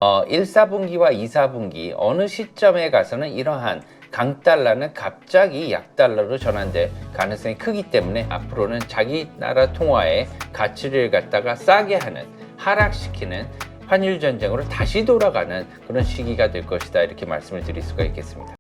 1, 4분기와 2, 4분기 어느 시점에 가서는 이러한 강달러는 갑자기 약달러로 전환될 가능성이 크기 때문에 앞으로는 자기 나라 통화의 가치를 갖다가 싸게 하는, 하락시키는 환율 전쟁으로 다시 돌아가는 그런 시기가 될 것이다, 이렇게 말씀을 드릴 수가 있겠습니다.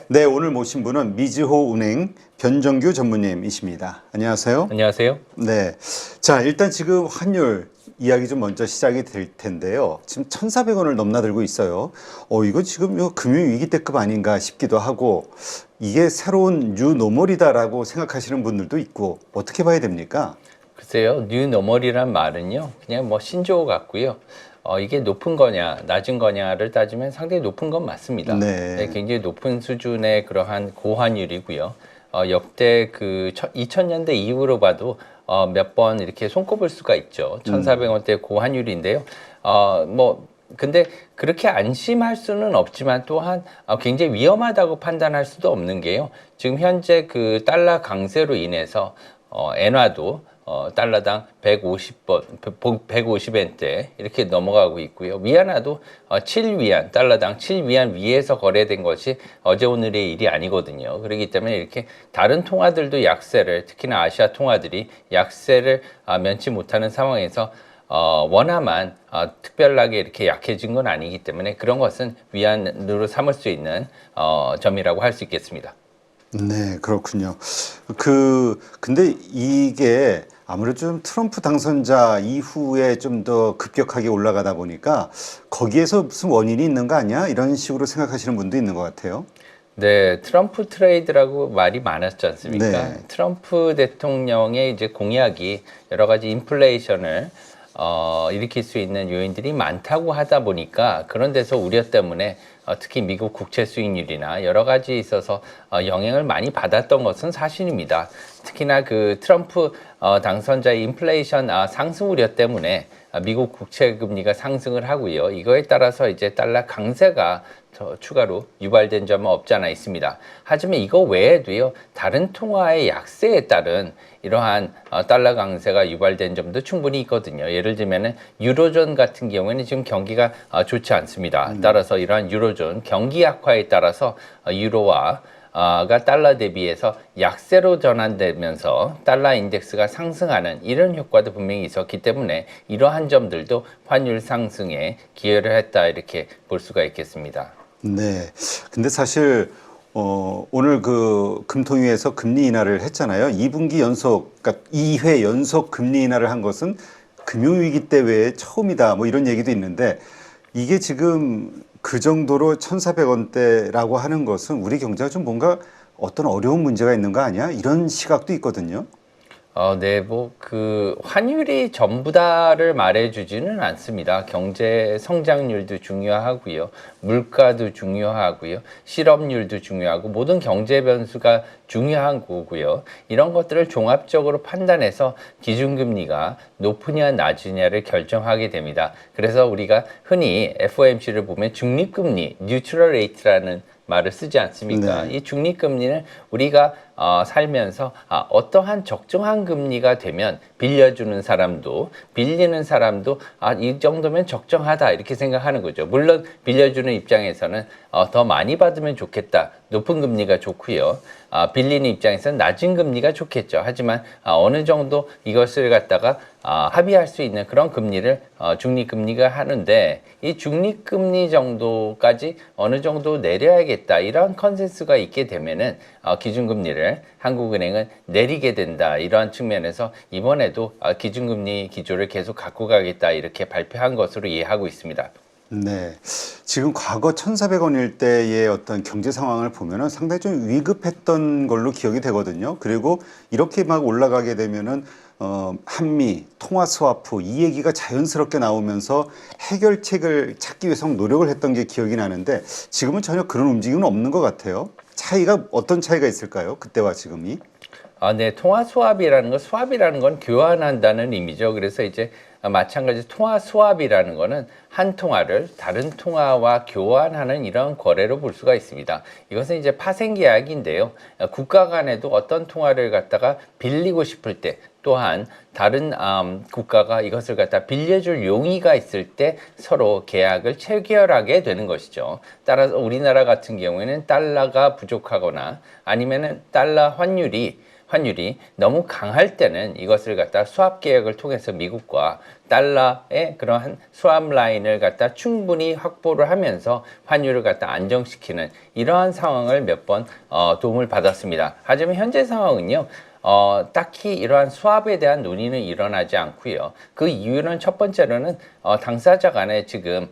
네, 오늘 모신 분은 미즈호은행 변정규 전무님이십니다. 안녕하세요. 안녕하세요. 네. 자, 일단 지금 환율 이야기 좀 먼저 시작이 될 텐데요. 지금 1,400원을 넘나들고 있어요. 이거 지금 금융위기 때급 아닌가 싶기도 하고, 이게 새로운 뉴노멀이다라고 생각하시는 분들도 있고, 어떻게 봐야 됩니까? 글쎄요, 뉴노멀이란 말은요, 그냥 뭐 신조어 같고요. 이게 높은 거냐, 낮은 거냐를 따지면 상당히 높은 건 맞습니다. 네. 굉장히 높은 수준의 그러한 고환율이고요. 역대 그 2000년대 이후로 봐도 몇 번 이렇게 손꼽을 수가 있죠. 1,400원대 고환율인데요. 근데 그렇게 안심할 수는 없지만 또한 굉장히 위험하다고 판단할 수도 없는 게요. 지금 현재 그 달러 강세로 인해서 엔화도 달러당 150엔대 이렇게 넘어가고 있고요. 위안화도 7위안, 달러당 7위안 위에서 거래된 것이 어제 오늘의 일이 아니거든요. 그렇기 때문에 이렇게 다른 통화들도 약세를, 특히나 아시아 통화들이 약세를 면치 못하는 상황에서 원화만 특별하게 이렇게 약해진 건 아니기 때문에 그런 것은 위안으로 삼을 수 있는 점이라고 할 수 있겠습니다. 네, 그렇군요. 근데 이게 아무래도 좀 트럼프 당선자 이후에 좀 더 급격하게 올라가다 보니까 거기에서 무슨 원인이 있는 거 아니야? 이런 식으로 생각하시는 분도 있는 것 같아요. 네, 트럼프 트레이드라고 말이 많았지 않습니까? 네. 트럼프 대통령의 이제 공약이 여러 가지 인플레이션을 일으킬 수 있는 요인들이 많다고 하다 보니까 그런 데서 우려 때문에 특히 미국 국채 수익률이나 여러 가지 있어서 영향을 많이 받았던 것은 사실입니다. 특히나 그 트럼프 당선자의 인플레이션 상승 우려 때문에 미국 국채 금리가 상승을 하고요. 이거에 따라서 이제 달러 강세가 더 추가로 유발된 점은 없지 않아 있습니다. 하지만 이거 외에도요, 다른 통화의 약세에 따른 이러한 달러 강세가 유발된 점도 충분히 있거든요. 예를 들면은 유로존 같은 경우에는 지금 경기가 좋지 않습니다. 따라서 이러한 유로존 경기 악화에 따라서 유로와 가 달러 대비해서 약세로 전환되면서 달러 인덱스가 상승하는 이런 효과도 분명히 있었기 때문에 이러한 점들도 환율 상승에 기여를 했다, 이렇게 볼 수가 있겠습니다. 네. 근데 사실 오늘 그 금통위에서 금리 인하를 했잖아요. 2분기 연속, 그러니까 2회 연속 금리 인하를 한 것은 금융위기 때 외에 처음이다. 뭐 이런 얘기도 있는데 이게 지금 그 정도로 1,400원대라고 하는 것은 우리 경제가 좀 뭔가 어떤 어려운 문제가 있는 거 아니야? 이런 시각도 있거든요. 네, 그 환율이 전부다를 말해주지는 않습니다. 경제 성장률도 중요하고요, 물가도 중요하고요, 실업률도 중요하고 모든 경제 변수가 중요한 거고요. 이런 것들을 종합적으로 판단해서 기준금리가 높으냐 낮으냐를 결정하게 됩니다. 그래서 우리가 흔히 FOMC를 보면 중립금리, 뉴트럴 레이트라는 말을 쓰지 않습니까? 네. 이 중립금리는 우리가 살면서 어떠한 적정한 금리가 되면 빌려주는 사람도 빌리는 사람도 이 정도면 적정하다, 이렇게 생각하는 거죠. 물론 빌려주는 입장에서는 더 많이 받으면 좋겠다, 높은 금리가 좋고요. 빌리는 입장에서는 낮은 금리가 좋겠죠. 하지만 어느 정도 이것을 갖다가 합의할 수 있는 그런 금리를 중립금리가 하는데, 이 중립금리 정도까지 어느 정도 내려야겠다, 이런 컨센서스가 있게 되면은 기준금리를 한국은행은 내리게 된다, 이러한 측면에서 이번에도 기준금리 기조를 계속 갖고 가겠다, 이렇게 발표한 것으로 이해하고 있습니다. 네. 지금 과거 1,400원일 때의 어떤 경제 상황을 보면은 상당히 좀 위급했던 걸로 기억이 되거든요. 그리고 이렇게 막 올라가게 되면은 한미 통화 스와프 이 얘기가 자연스럽게 나오면서 해결책을 찾기 위해서 노력을 했던 게 기억이 나는데 지금은 전혀 그런 움직임은 없는 것 같아요. 차이가 어떤 차이가 있을까요? 그때와 지금이? 네, 통화 스왑이라는 건 교환한다는 의미죠. 그래서 이제 마찬가지 통화 스왑이라는 거는 한 통화를 다른 통화와 교환하는 이런 거래로 볼 수가 있습니다. 이것은 이제 파생 계약인데요. 국가 간에도 어떤 통화를 갖다가 빌리고 싶을 때, 또한 다른 국가가 이것을 갖다 빌려줄 용의가 있을 때 서로 계약을 체결하게 되는 것이죠. 따라서 우리나라 같은 경우에는 달러가 부족하거나 아니면은 달러 환율이 너무 강할 때는 이것을 갖다 스왑 계약을 통해서 미국과 달러의 그러한 스왑 라인을 갖다 충분히 확보를 하면서 환율을 갖다 안정시키는 이러한 상황을 몇 번 도움을 받았습니다. 하지만 현재 상황은요. 딱히 이러한 스왑에 대한 논의는 일어나지 않고요. 그 이유는 첫 번째로는 당사자 간에 지금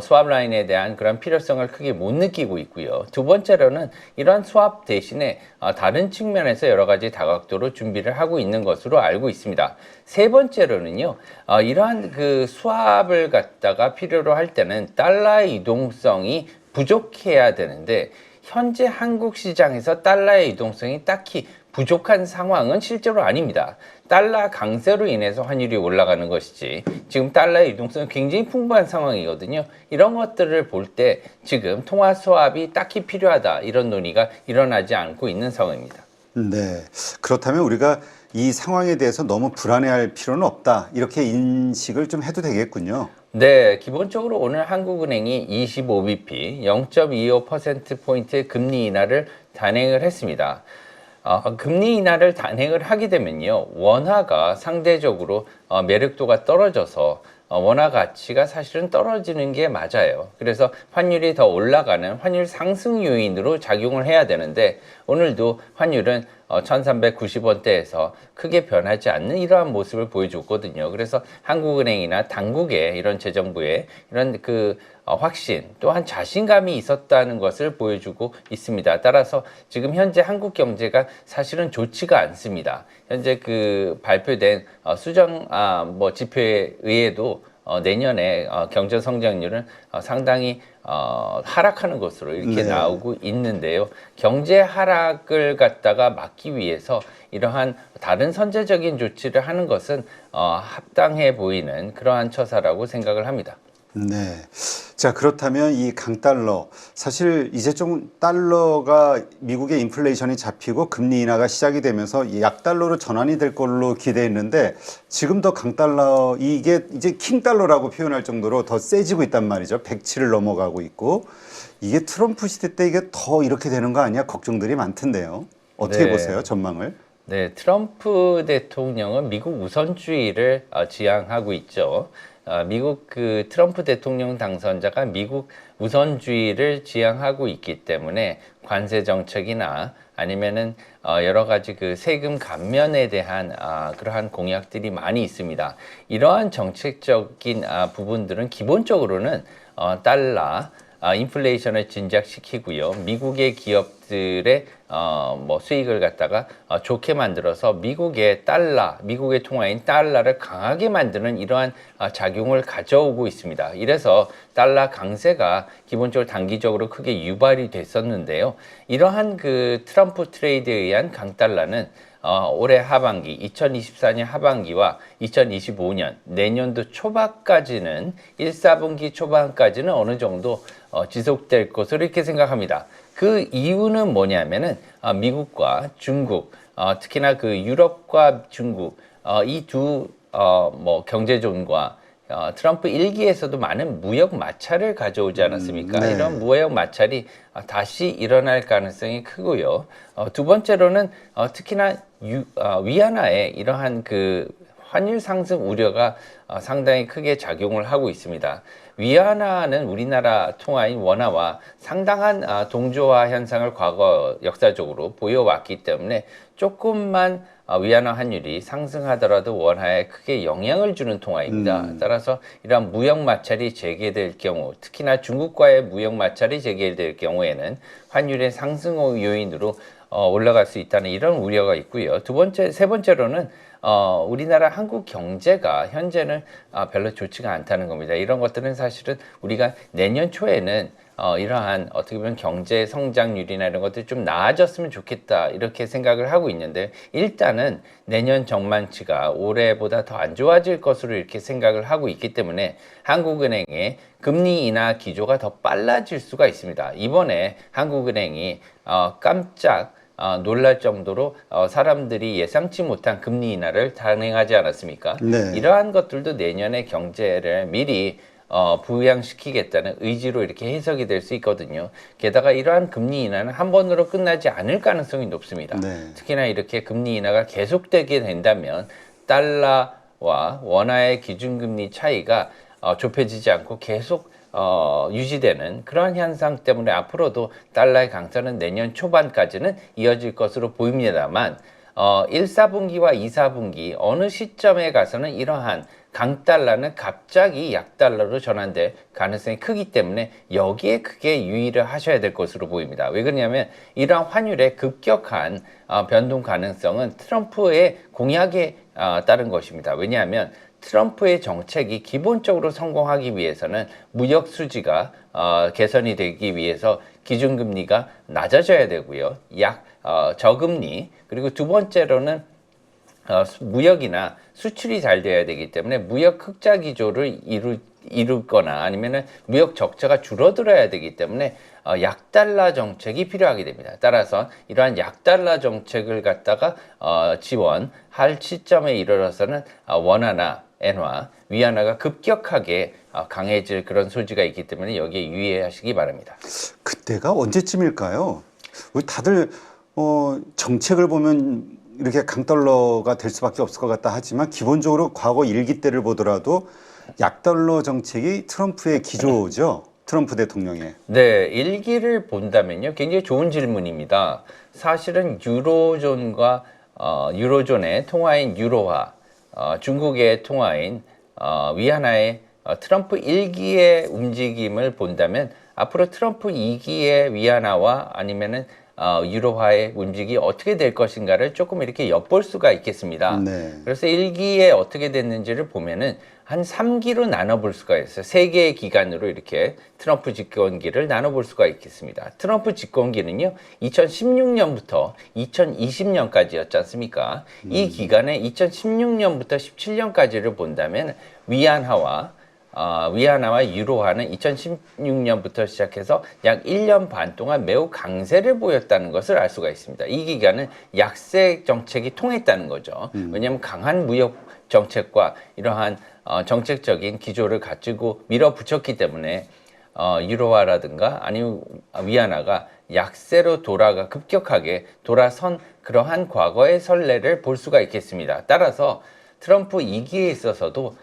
스왑 라인에 대한 그런 필요성을 크게 못 느끼고 있고요. 두 번째로는 이러한 스왑 대신에 다른 측면에서 여러 가지 다각도로 준비를 하고 있는 것으로 알고 있습니다. 세 번째로는요, 이러한 그 스왑을 갖다가 필요로 할 때는 달러의 이동성이 부족해야 되는데 현재 한국 시장에서 달러의 이동성이 딱히 부족한 상황은 실제로 아닙니다. 달러 강세로 인해서 환율이 올라가는 것이지 지금 달러의 이동성은 굉장히 풍부한 상황이거든요. 이런 것들을 볼 때 지금 통화 스왑이 딱히 필요하다 이런 논의가 일어나지 않고 있는 상황입니다. 네. 그렇다면 우리가 이 상황에 대해서 너무 불안해할 필요는 없다. 이렇게 인식을 좀 해도 되겠군요. 네, 기본적으로 오늘 한국은행이 25bp 0.25%포인트 금리 인하를 단행을 했습니다. 금리 인하를 단행을 하게 되면요, 원화가 상대적으로 매력도가 떨어져서 원화 가치가 사실은 떨어지는 게 맞아요. 그래서 환율이 더 올라가는 환율 상승 요인으로 작용을 해야 되는데 오늘도 환율은 1390원대에서 크게 변하지 않는 이러한 모습을 보여줬거든요. 그래서 한국은행이나 당국의 이런 재정부의 이런 그 확신 또한 자신감이 있었다는 것을 보여주고 있습니다. 따라서 지금 현재 한국 경제가 사실은 좋지가 않습니다. 현재 그 발표된 수정 지표에 의해도 내년에 경제 성장률은 상당히 하락하는 것으로 이렇게 네. 나오고 있는데요. 경제 하락을 갖다가 막기 위해서 이러한 다른 선제적인 조치를 하는 것은 합당해 보이는 그러한 처사라고 생각을 합니다. 네. 자, 그렇다면 이 강달러, 사실 이제 좀 달러가 미국의 인플레이션이 잡히고 금리 인하가 시작이 되면서 약달러로 전환이 될 걸로 기대했는데 지금도 강달러, 이게 이제 킹달러라고 표현할 정도로 더 세지고 있단 말이죠. 107을 넘어가고 있고 이게 트럼프 시대 때 이게 더 이렇게 되는 거 아니야? 걱정들이 많던데요. 어떻게 네. 보세요, 전망을? 네, 트럼프 대통령은 미국 우선주의를 지향하고 있죠. 미국 그 트럼프 대통령 당선자가 미국 우선주의를 지향하고 있기 때문에 관세 정책이나 아니면은 여러 가지 그 세금 감면에 대한 그러한 공약들이 많이 있습니다. 이러한 정책적인 부분들은 기본적으로는 달러 인플레이션을 진작시키고요. 미국의 기업들의 수익을 갖다가 좋게 만들어서 미국의 달러, 미국의 통화인 달러를 강하게 만드는 이러한 작용을 가져오고 있습니다. 이래서 달러 강세가 기본적으로 단기적으로 크게 유발이 됐었는데요. 이러한 그 트럼프 트레이드에 의한 강달러는 올해 하반기, 2024년 하반기와 2025년 내년도 초반까지는 1, 4분기 초반까지는 어느 정도 지속될 것으로 이렇게 생각합니다. 그 이유는 뭐냐면은 미국과 중국, 특히나 그 유럽과 중국 이 두 경제존과 트럼프 일기에서도 많은 무역 마찰을 가져오지 않았습니까? 네. 이런 무역 마찰이 다시 일어날 가능성이 크고요. 두 번째로는 특히나 위안화에 이러한 그 환율 상승 우려가 상당히 크게 작용을 하고 있습니다. 위안화는 우리나라 통화인 원화와 상당한 동조화 현상을 과거 역사적으로 보여왔기 때문에 조금만 위안화 환율이 상승하더라도 원화에 크게 영향을 주는 통화입니다. 따라서 이러한 무역 마찰이 재개될 경우, 특히나 중국과의 무역 마찰이 재개될 경우에는 환율의 상승 요인으로 올라갈 수 있다는 이런 우려가 있고요. 세 번째로는 우리나라 한국 경제가 현재는 별로 좋지가 않다는 겁니다. 이런 것들은 사실은 우리가 내년 초에는 이러한 어떻게 보면 경제 성장률이나 이런 것들이 좀 나아졌으면 좋겠다 이렇게 생각을 하고 있는데, 일단은 내년 전망치가 올해보다 더 안 좋아질 것으로 이렇게 생각을 하고 있기 때문에 한국은행의 금리 인하 기조가 더 빨라질 수가 있습니다. 이번에 한국은행이 깜짝 놀랄 정도로 사람들이 예상치 못한 금리 인하를 단행하지 않았습니까? 네. 이러한 것들도 내년의 경제를 미리 부양시키겠다는 의지로 이렇게 해석이 될 수 있거든요. 게다가 이러한 금리 인하는 한 번으로 끝나지 않을 가능성이 높습니다. 네. 특히나 이렇게 금리 인하가 계속되게 된다면 달러와 원화의 기준금리 차이가 좁혀지지 않고 계속 유지되는 그런 현상 때문에 앞으로도 달러의 강세는 내년 초반까지는 이어질 것으로 보입니다만, 1, 4분기와 2, 4분기 어느 시점에 가서는 이러한 강달러는 갑자기 약달러로 전환될 가능성이 크기 때문에 여기에 크게 유의를 하셔야 될 것으로 보입니다. 왜 그러냐면 이러한 환율의 급격한 변동 가능성은 트럼프의 공약에 따른 것입니다. 왜냐하면 트럼프의 정책이 기본적으로 성공하기 위해서는 무역 수지가 개선이 되기 위해서 기준금리가 낮아져야 되고요. 저금리, 그리고 두 번째로는 무역이나 수출이 잘 돼야 되기 때문에 무역 흑자 기조를 이루거나 아니면은 무역 적자가 줄어들어야 되기 때문에 약달러 정책이 필요하게 됩니다. 따라서 이러한 약달러 정책을 갖다가 지원할 시점에 이르러서는 원화나 엔화, 위안화가 급격하게 강해질 그런 소지가 있기 때문에 여기에 유의하시기 바랍니다. 그때가 언제쯤일까요? 우리 다들 정책을 보면 이렇게 강달러가 될 수밖에 없을 것 같다 하지만 기본적으로 과거 일기 때를 보더라도 약달러 정책이 트럼프의 기조죠. 트럼프 대통령의. 네, 일기를 본다면요, 굉장히 좋은 질문입니다. 사실은 유로존의 통화인 유로화, 중국의 통화인 위안화의 트럼프 1기의 움직임을 본다면 앞으로 트럼프 2기의 위안화와 아니면은 유로화의 움직임이 어떻게 될 것인가를 조금 이렇게 엿볼 수가 있겠습니다. 네. 그래서 1기에 어떻게 됐는지를 보면은 한 3기로 나눠볼 수가 있어요. 3개의 기간으로 이렇게 트럼프 집권기를 나눠볼 수가 있겠습니다. 트럼프 집권기는요, 2016년부터 2020년까지였지 않습니까? 이 기간에 2016년부터 17년까지를 본다면 위안화와 유로화는 2016년부터 시작해서 약 1년 반 동안 매우 강세를 보였다는 것을 알 수가 있습니다. 이 기간은 약세 정책이 통했다는 거죠. 왜냐하면 강한 무역 정책과 이러한 정책적인 기조를 가지고 밀어붙였기 때문에 유로화라든가 아니면 위안화가 약세로 급격하게 돌아선 그러한 과거의 선례를 볼 수가 있겠습니다. 따라서 트럼프 2기에 있어서도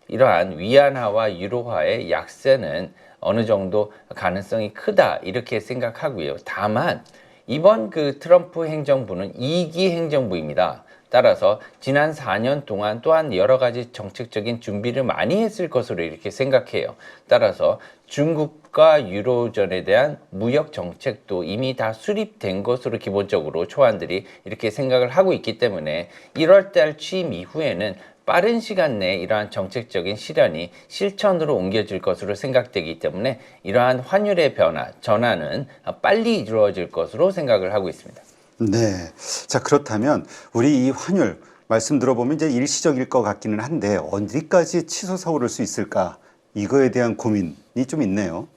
이러한 위안화와 유로화의 약세는 어느 정도 가능성이 크다 이렇게 생각하고요. 다만 이번 그 트럼프 행정부는 2기 행정부입니다. 따라서 지난 4년 동안 또한 여러 가지 정책적인 준비를 많이 했을 것으로 이렇게 생각해요. 따라서 중국과 유로존에 대한 무역 정책도 이미 다 수립된 것으로 기본적으로 초안들이 이렇게 생각을 하고 있기 때문에 1월 달 취임 이후에는 빠른 시간 내에 이러한 정책적인 실현이 실천으로 옮겨질 것으로 생각되기 때문에 이러한 환율의 전환은 빨리 이루어질 것으로 생각을 하고 있습니다. 네. 자, 그렇다면 우리 이 환율 말씀 들어보면 이제 일시적일 것 같기는 한데 어디까지 치솟아 오를 수 있을까? 이거에 대한 고민이 좀 있네요.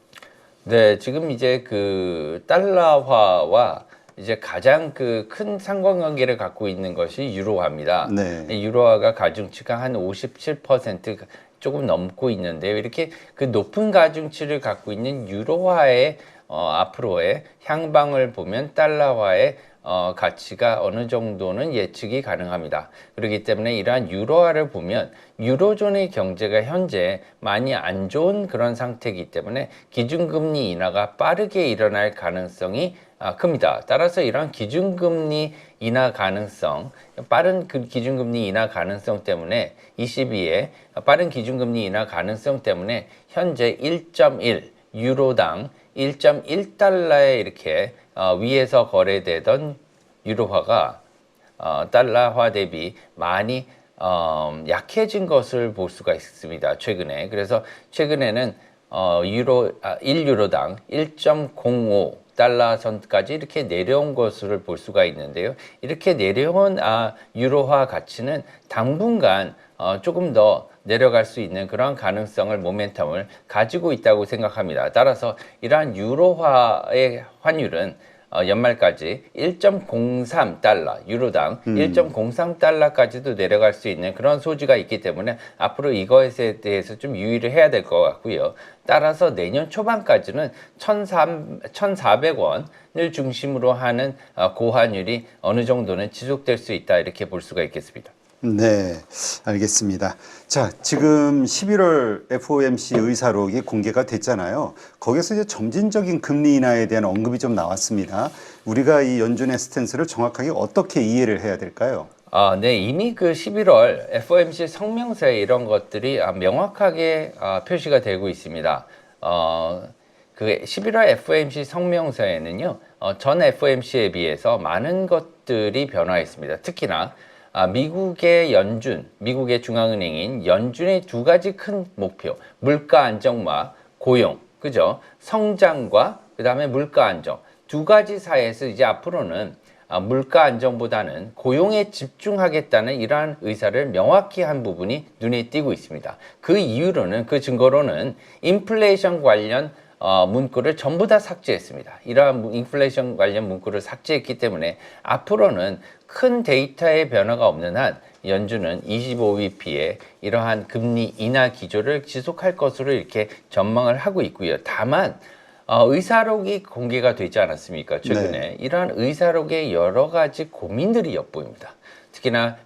네, 지금 이제 그 달러화와 이제 가장 그 큰 상관관계를 갖고 있는 것이 유로화입니다. 네. 유로화가 가중치가 한 57% 조금 넘고 있는데요. 이렇게 그 높은 가중치를 갖고 있는 유로화의 앞으로의 향방을 보면 달러화의 가치가 어느 정도는 예측이 가능합니다. 그렇기 때문에 이러한 유로화를 보면 유로존의 경제가 현재 많이 안 좋은 그런 상태이기 때문에 기준금리 인하가 빠르게 일어날 가능성이 큽니다. 따라서 이러한 기준금리 인하 가능성, 빠른 그 기준금리 인하 가능성 때문에 22의 빠른 기준금리 인하 가능성 때문에 현재 1.1 유로당 1.1달러에 이렇게 위에서 거래되던 유로화가 달러화 대비 많이 약해진 것을 볼 수가 있습니다. 최근에. 그래서 최근에는 1유로당 1.05 달러 선까지 이렇게 내려온 것을 볼 수가 있는데요. 이렇게 내려온 유로화 가치는 당분간 조금 더 내려갈 수 있는 그런 가능성을 모멘텀을 가지고 있다고 생각합니다. 따라서 이러한 유로화의 환율은 연말까지 1.03달러, 유로당 1.03달러까지도 내려갈 수 있는 그런 소지가 있기 때문에 앞으로 이것에 대해서 좀 유의를 해야 될 것 같고요. 따라서 내년 초반까지는 1,400원을 중심으로 하는 고환율이 어느 정도는 지속될 수 있다 이렇게 볼 수가 있겠습니다. 네, 알겠습니다. 자, 지금 11월 FOMC 의사록이 공개가 됐잖아요. 거기서 이제 점진적인 금리 인하에 대한 언급이 좀 나왔습니다. 우리가 이 연준의 스탠스를 정확하게 어떻게 이해를 해야 될까요? 네, 이미 그 11월 FOMC 성명서에 이런 것들이 명확하게 표시가 되고 있습니다. 그 11월 FOMC 성명서에는요, 전 FOMC에 비해서 많은 것들이 변화했습니다. 특히나 미국의 연준, 미국의 중앙은행인 연준의 두 가지 큰 목표, 물가 안정과 고용, 그죠? 성장과 그다음에 물가 안정 두 가지 사이에서 이제 앞으로는 물가 안정보다는 고용에 집중하겠다는 이러한 의사를 명확히 한 부분이 눈에 띄고 있습니다. 그 이유로는 그 증거로는 인플레이션 관련 문구를 전부 다 삭제했습니다. 이러한 인플레이션 관련 문구를 삭제했기 때문에 앞으로는 큰 데이터의 변화가 없는 한 연준은 25bp의 이러한 금리 인하 기조를 지속할 것으로 이렇게 전망을 하고 있고요. 다만 의사록이 공개가 되지 않았습니까? 최근에. 네. 이러한 의사록에 여러 가지 고민들이 엿보입니다. 특히나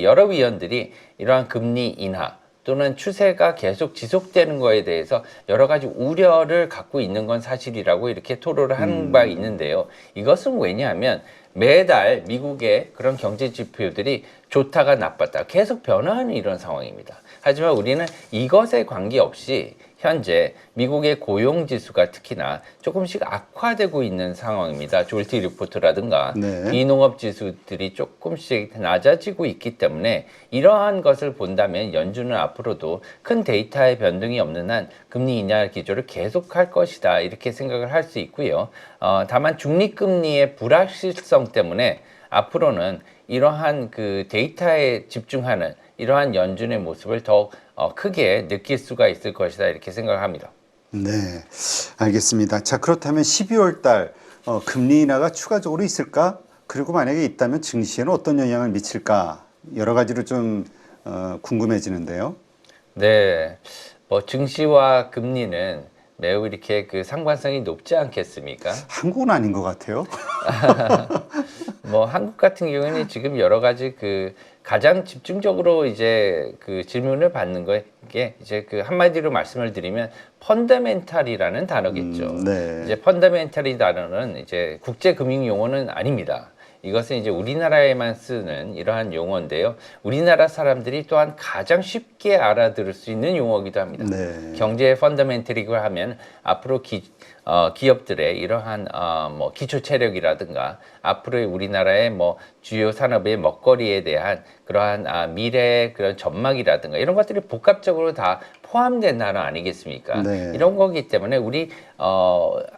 여러 위원들이 이러한 금리 인하 또는 추세가 계속 지속되는 거에 대해서 여러 가지 우려를 갖고 있는 건 사실이라고 이렇게 토로를 하는 바 있는데요. 이것은 왜냐하면 매달 미국의 그런 경제 지표들이 좋다가 나빴다 계속 변화하는 이런 상황입니다. 하지만 우리는 이것에 관계없이 현재 미국의 고용 지수가 특히나 조금씩 악화되고 있는 상황입니다. 졸티 리포트라든가 네. 비농업 지수들이 조금씩 낮아지고 있기 때문에 이러한 것을 본다면 연준은 앞으로도 큰 데이터의 변동이 없는 한 금리 인하 기조를 계속할 것이다 이렇게 생각을 할 수 있고요. 다만 중립금리의 불확실성 때문에 앞으로는 이러한 그 데이터에 집중하는 이러한 연준의 모습을 더욱 크게 느낄 수가 있을 것이다 이렇게 생각합니다. 네, 알겠습니다. 자, 그렇다면 12월 달 금리 인하가 추가적으로 있을까? 그리고 만약에 있다면 증시에는 어떤 영향을 미칠까? 여러 가지로 좀 궁금해지는데요. 네, 뭐 증시와 금리는 매우 이렇게 그 상관성이 높지 않겠습니까? 한국은 아닌 것 같아요. 뭐 한국 같은 경우에는 지금 여러 가지 그 가장 집중적으로 이제 그 질문을 받는 게 이제 그 한마디로 말씀을 드리면 펀더멘탈이라는 단어겠죠. 네. 이제 펀더멘탈이 단어는 이제 국제 금융 용어는 아닙니다. 이것은 이제 우리나라에만 쓰는 이러한 용어인데요. 우리나라 사람들이 또한 가장 쉽게 알아들을 수 있는 용어이기도 합니다. 네. 경제의 펀더멘털이고 하면 앞으로 기업들의 이러한 뭐 기초 체력이라든가 앞으로의 우리나라의 뭐 주요 산업의 먹거리에 대한 그러한 미래의 그런 전망이라든가 이런 것들이 복합적으로 다 포함된 단어 아니겠습니까? 네. 이런 거기 때문에 우리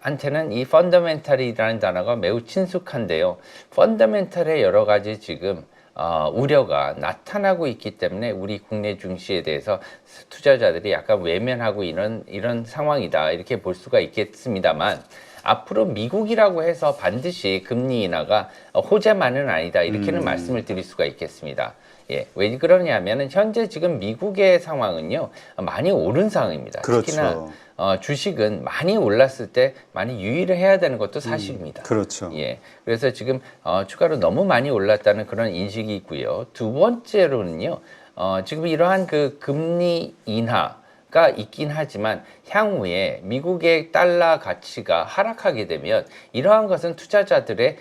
한테는 이 펀더멘탈이라는 단어가 매우 친숙한데요. 펀더멘탈의 여러 가지 지금 우려가 나타나고 있기 때문에 우리 국내 증시에 대해서 투자자들이 약간 외면하고 이런 상황이다 이렇게 볼 수가 있겠습니다만 앞으로 미국이라고 해서 반드시 금리 인하가 호재만은 아니다 이렇게는 말씀을 드릴 수가 있겠습니다. 예, 왜 그러냐면은 현재 지금 미국의 상황은요 많이 오른 상황입니다. 그렇죠. 특히나 주식은 많이 올랐을 때 많이 유의를 해야 되는 것도 사실입니다. 그렇죠. 예, 그래서 지금 추가로 너무 많이 올랐다는 그런 인식이 있고요. 두 번째로는요, 지금 이러한 그 금리 인하가 있긴 하지만 향후에 미국의 달러 가치가 하락하게 되면 이러한 것은 투자자들의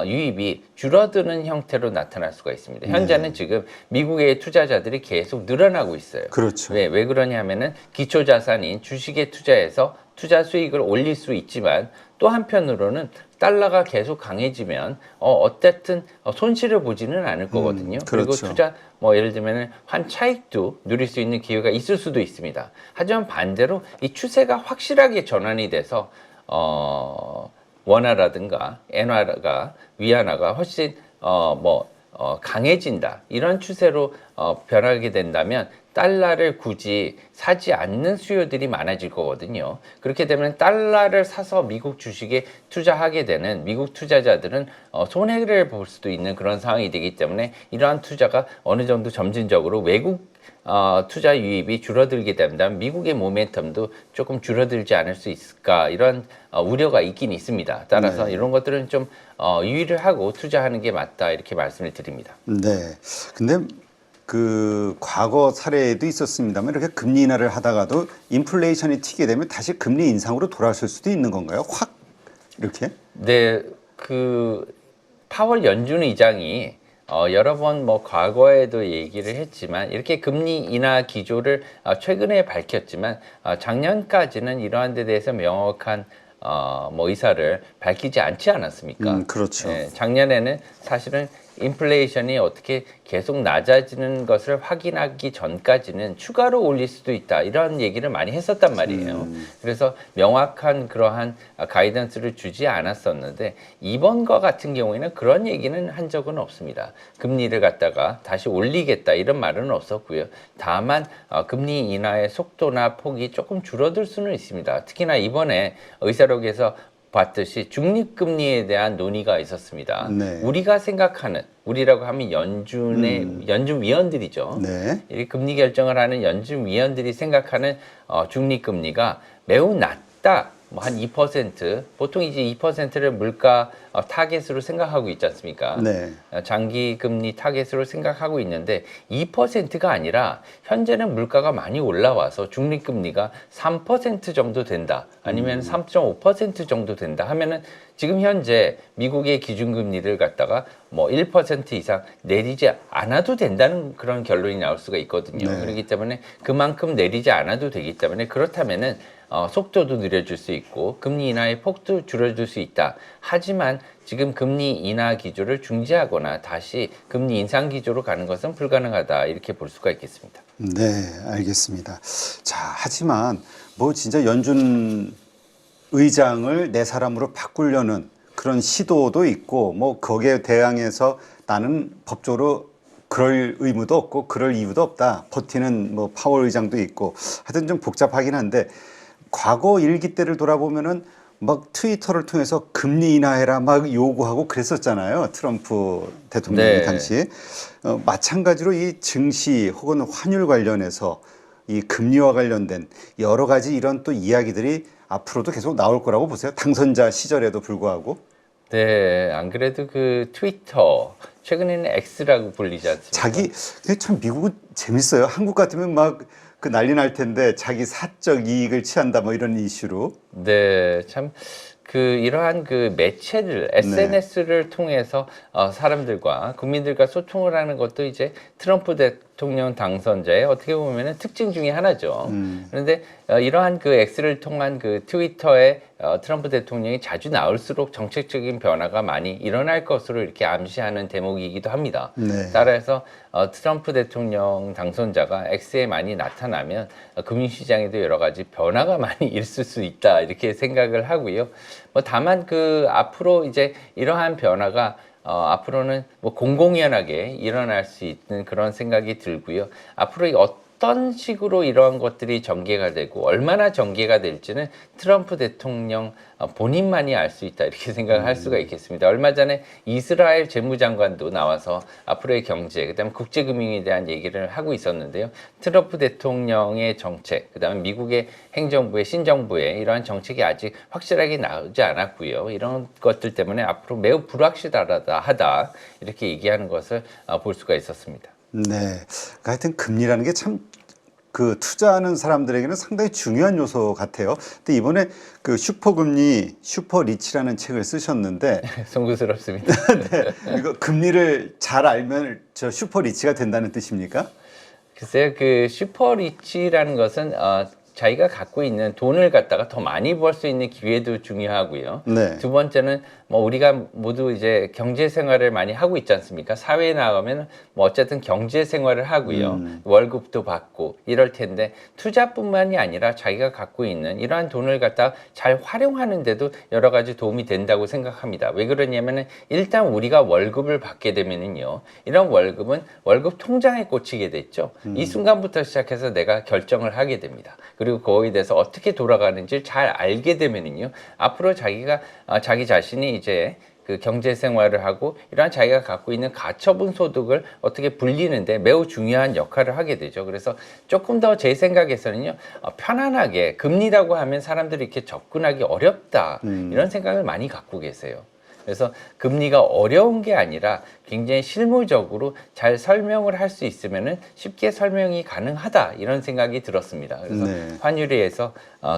유입이 줄어드는 형태로 나타날 수가 있습니다. 현재는 지금 미국의 투자자들이 계속 늘어나고 있어요. 그렇죠. 왜 그러냐면은 기초 자산인 주식에 투자해서 투자 수익을 올릴 수 있지만 또 한편으로는 달러가 계속 강해지면 어쨌든 손실을 보지는 않을 거거든요. 그리고 그렇죠. 투자 뭐 예를 들면은 환 차익도 누릴 수 있는 기회가 있을 수도 있습니다. 하지만 반대로 이 추세가 확실하게 전환이 돼서 원화라든가 엔화가 위안화가 훨씬 강해진다 이런 추세로 변하게 된다면 달러를 굳이 사지 않는 수요들이 많아질 거거든요. 그렇게 되면 달러를 사서 미국 주식에 투자하게 되는 미국 투자자들은 손해를 볼 수도 있는 그런 상황이 되기 때문에 이러한 투자가 어느 정도 점진적으로 외국 투자 유입이 줄어들게 된다면 미국의 모멘텀도 조금 줄어들지 않을 수 있을까 이런 우려가 있긴 있습니다. 따라서 네. 이런 것들은 좀 유의를 하고 투자하는 게 맞다 이렇게 말씀을 드립니다. 네. 근데 그 과거 사례도 있었습니다만 이렇게 금리 인하를 하다가도 인플레이션이 튀게 되면 다시 금리 인상으로 돌아설 수도 있는 건가요? 확 이렇게? 네, 그 파월 연준 의장이 여러 번 뭐 과거에도 얘기를 했지만 이렇게 금리 인하 기조를 최근에 밝혔지만 작년까지는 이러한 데 대해서 명확한 뭐 의사를 밝히지 않지 않았습니까? 그렇죠. 네, 작년에는 사실은 인플레이션이 어떻게 계속 낮아지는 것을 확인하기 전까지는 추가로 올릴 수도 있다 이런 얘기를 많이 했었단 말이에요. 그래서 명확한 그러한 가이던스를 주지 않았었는데 이번과 같은 경우에는 그런 얘기는 한 적은 없습니다. 금리를 갖다가 다시 올리겠다 이런 말은 없었고요. 다만 금리 인하의 속도나 폭이 조금 줄어들 수는 있습니다. 특히나 이번에 의사록에서 봤듯이 중립금리에 대한 논의가 있었습니다. 네. 우리가 생각하는 우리라고 하면 연준 위원들이죠. 네. 이 금리 결정을 하는 연준 위원들이 생각하는 중립금리가 매우 낮다. 뭐 한 2% 보통 이제 2%를 물가 타겟으로 생각하고 있지 않습니까? 네. 장기 금리 타겟으로 생각하고 있는데 2%가 아니라 현재는 물가가 많이 올라와서 중립 금리가 3% 정도 된다. 아니면 3.5% 정도 된다 하면은 지금 현재 미국의 기준금리를 갖다가 뭐 1% 이상 내리지 않아도 된다는 그런 결론이 나올 수가 있거든요. 네. 그렇기 때문에 그만큼 내리지 않아도 되기 때문에 그렇다면은 속도도 느려질 수 있고 금리 인하의 폭도 줄어들 수 있다. 하지만 지금 금리 인하 기조를 중지하거나 다시 금리 인상 기조로 가는 것은 불가능하다. 이렇게 볼 수가 있겠습니다. 네, 알겠습니다. 자, 하지만 뭐 진짜 연준 의장을 내 사람으로 바꾸려는 그런 시도도 있고 뭐 거기에 대항해서 나는 법적으로 그럴 의무도 없고 그럴 이유도 없다. 버티는 뭐 파월 의장도 있고 하여튼 좀 복잡하긴 한데 과거 일기 때를 돌아보면은 막 트위터를 통해서 금리 인하해라 막 요구하고 그랬었잖아요. 트럼프 대통령이 네. 당시. 마찬가지로 이 증시 혹은 환율 관련해서 이 금리와 관련된 여러 가지 이런 또 이야기들이 앞으로도 계속 나올 거라고 보세요. 당선자 시절에도 불구하고. 네, 안 그래도 그 트위터 최근에는 X라고 불리지 않습니까? 자기 근데 참 미국은 재밌어요. 한국 같으면 막 그 난리 날 텐데 자기 사적 이익을 취한다 뭐 이런 이슈로. 네, 참 그 이러한 그 매체들 SNS를 통해서 사람들과 국민들과 소통을 하는 것도 이제 트럼프 대통령 당선자의 어떻게 보면은 특징 중에 하나죠. 그런데 이러한 그 X를 통한 그 트위터에 트럼프 대통령이 자주 나올수록 정책적인 변화가 많이 일어날 것으로 이렇게 암시하는 대목이기도 합니다. 네. 따라서 트럼프 대통령 당선자가 X에 많이 나타나면 금융시장에도 여러 가지 변화가 많이 있을 수 있다 이렇게 생각을 하고요. 뭐 다만 그 앞으로 이제 이러한 변화가 앞으로는 뭐 공공연하게 일어날 수 있는 그런 생각이 들고요. 앞으로 어떤 식으로 이러한 것들이 전개가 되고 얼마나 전개가 될지는 트럼프 대통령 본인만이 알 수 있다 이렇게 생각을 할 수가 있겠습니다. 얼마 전에 이스라엘 재무장관도 나와서 앞으로의 경제, 그다음에 국제금융에 대한 얘기를 하고 있었는데요. 트럼프 대통령의 정책, 그다음에 미국의 행정부의 신정부의 이러한 정책이 아직 확실하게 나오지 않았고요. 이런 것들 때문에 앞으로 매우 불확실하다 이렇게 얘기하는 것을 볼 수가 있었습니다. 네. 그러니까 하여튼 금리라는 게 참 그 투자하는 사람들에게는 상당히 중요한 요소 같아요. 근데 이번에 그 슈퍼금리, 슈퍼리치라는 책을 쓰셨는데 송구스럽습니다. 이거 금리를 잘 알면 저 슈퍼리치가 된다는 뜻입니까? 글쎄요, 그 슈퍼리치라는 것은 자기가 갖고 있는 돈을 갖다가 더 많이 벌 수 있는 기회도 중요하고요. 네. 두 번째는 뭐 우리가 모두 이제 경제 생활을 많이 하고 있지 않습니까? 사회에 나가면 뭐 어쨌든 경제 생활을 하고요. 월급도 받고 이럴 텐데 투자뿐만이 아니라 자기가 갖고 있는 이러한 돈을 갖다 잘 활용하는데도 여러 가지 도움이 된다고 생각합니다. 왜 그러냐면은 일단 우리가 월급을 받게 되면은요. 이런 월급은 월급 통장에 꽂히게 됐죠. 이 순간부터 시작해서 내가 결정을 하게 됩니다. 그리고 거기에 대해서 어떻게 돌아가는지 잘 알게 되면은요. 앞으로 자기가 자기 자신이 이제 그 경제 생활을 하고 이러한 자기가 갖고 있는 가처분 소득을 어떻게 불리는데 매우 중요한 역할을 하게 되죠. 그래서 조금 더 제 생각에서는요, 편안하게 금리라고 하면 사람들이 이렇게 접근하기 어렵다 이런 생각을 많이 갖고 계세요. 그래서 금리가 어려운 게 아니라 굉장히 실무적으로 잘 설명을 할 수 있으면은 쉽게 설명이 가능하다 이런 생각이 들었습니다. 그래서 네. 환율에서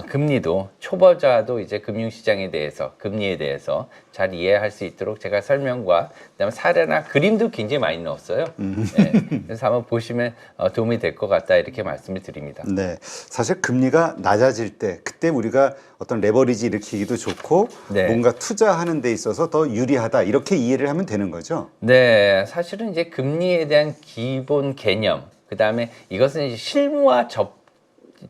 금리도 초보자도 이제 금융시장에 대해서 금리에 대해서 잘 이해할 수 있도록 제가 설명과 그다음에 사례나 그림도 굉장히 많이 넣었어요. 네, 그래서 한번 보시면 도움이 될 것 같다 이렇게 말씀을 드립니다. 네. 사실 금리가 낮아질 때 그때 우리가 어떤 레버리지 일으키기도 좋고 네. 뭔가 투자하는 데 있어서 더 유리하다 이렇게 이해를 하면 되는 거죠. 네, 사실은 이제 금리에 대한 기본 개념, 그 다음에 이것은 이제 실무와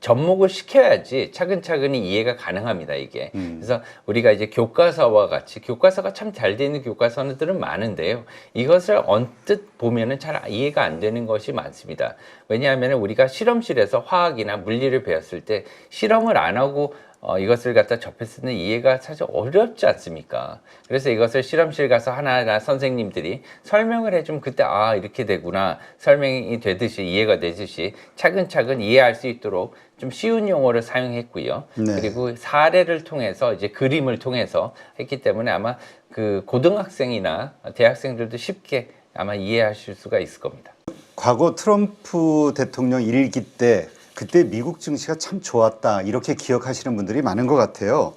접목을 시켜야지 차근차근히 이해가 가능합니다, 이게. 그래서 우리가 이제 교과서와 같이, 교과서가 참 잘 되는 교과서들은 많은데요. 이것을 언뜻 보면은 잘 이해가 안 되는 것이 많습니다. 왜냐하면 우리가 실험실에서 화학이나 물리를 배웠을 때 실험을 안 하고 이것을 갖다 접했을 때 이해가 사실 어렵지 않습니까? 그래서 이것을 실험실 가서 하나하나 선생님들이 설명을 해주면 그때 이렇게 되구나 설명이 되듯이 이해가 되듯이 차근차근 이해할 수 있도록 좀 쉬운 용어를 사용했고요. 네. 그리고 사례를 통해서 이제 그림을 통해서 했기 때문에 아마 그 고등학생이나 대학생들도 쉽게 아마 이해하실 수가 있을 겁니다. 과거 트럼프 대통령 1기 때 그때 미국 증시가 참 좋았다 이렇게 기억하시는 분들이 많은 것 같아요.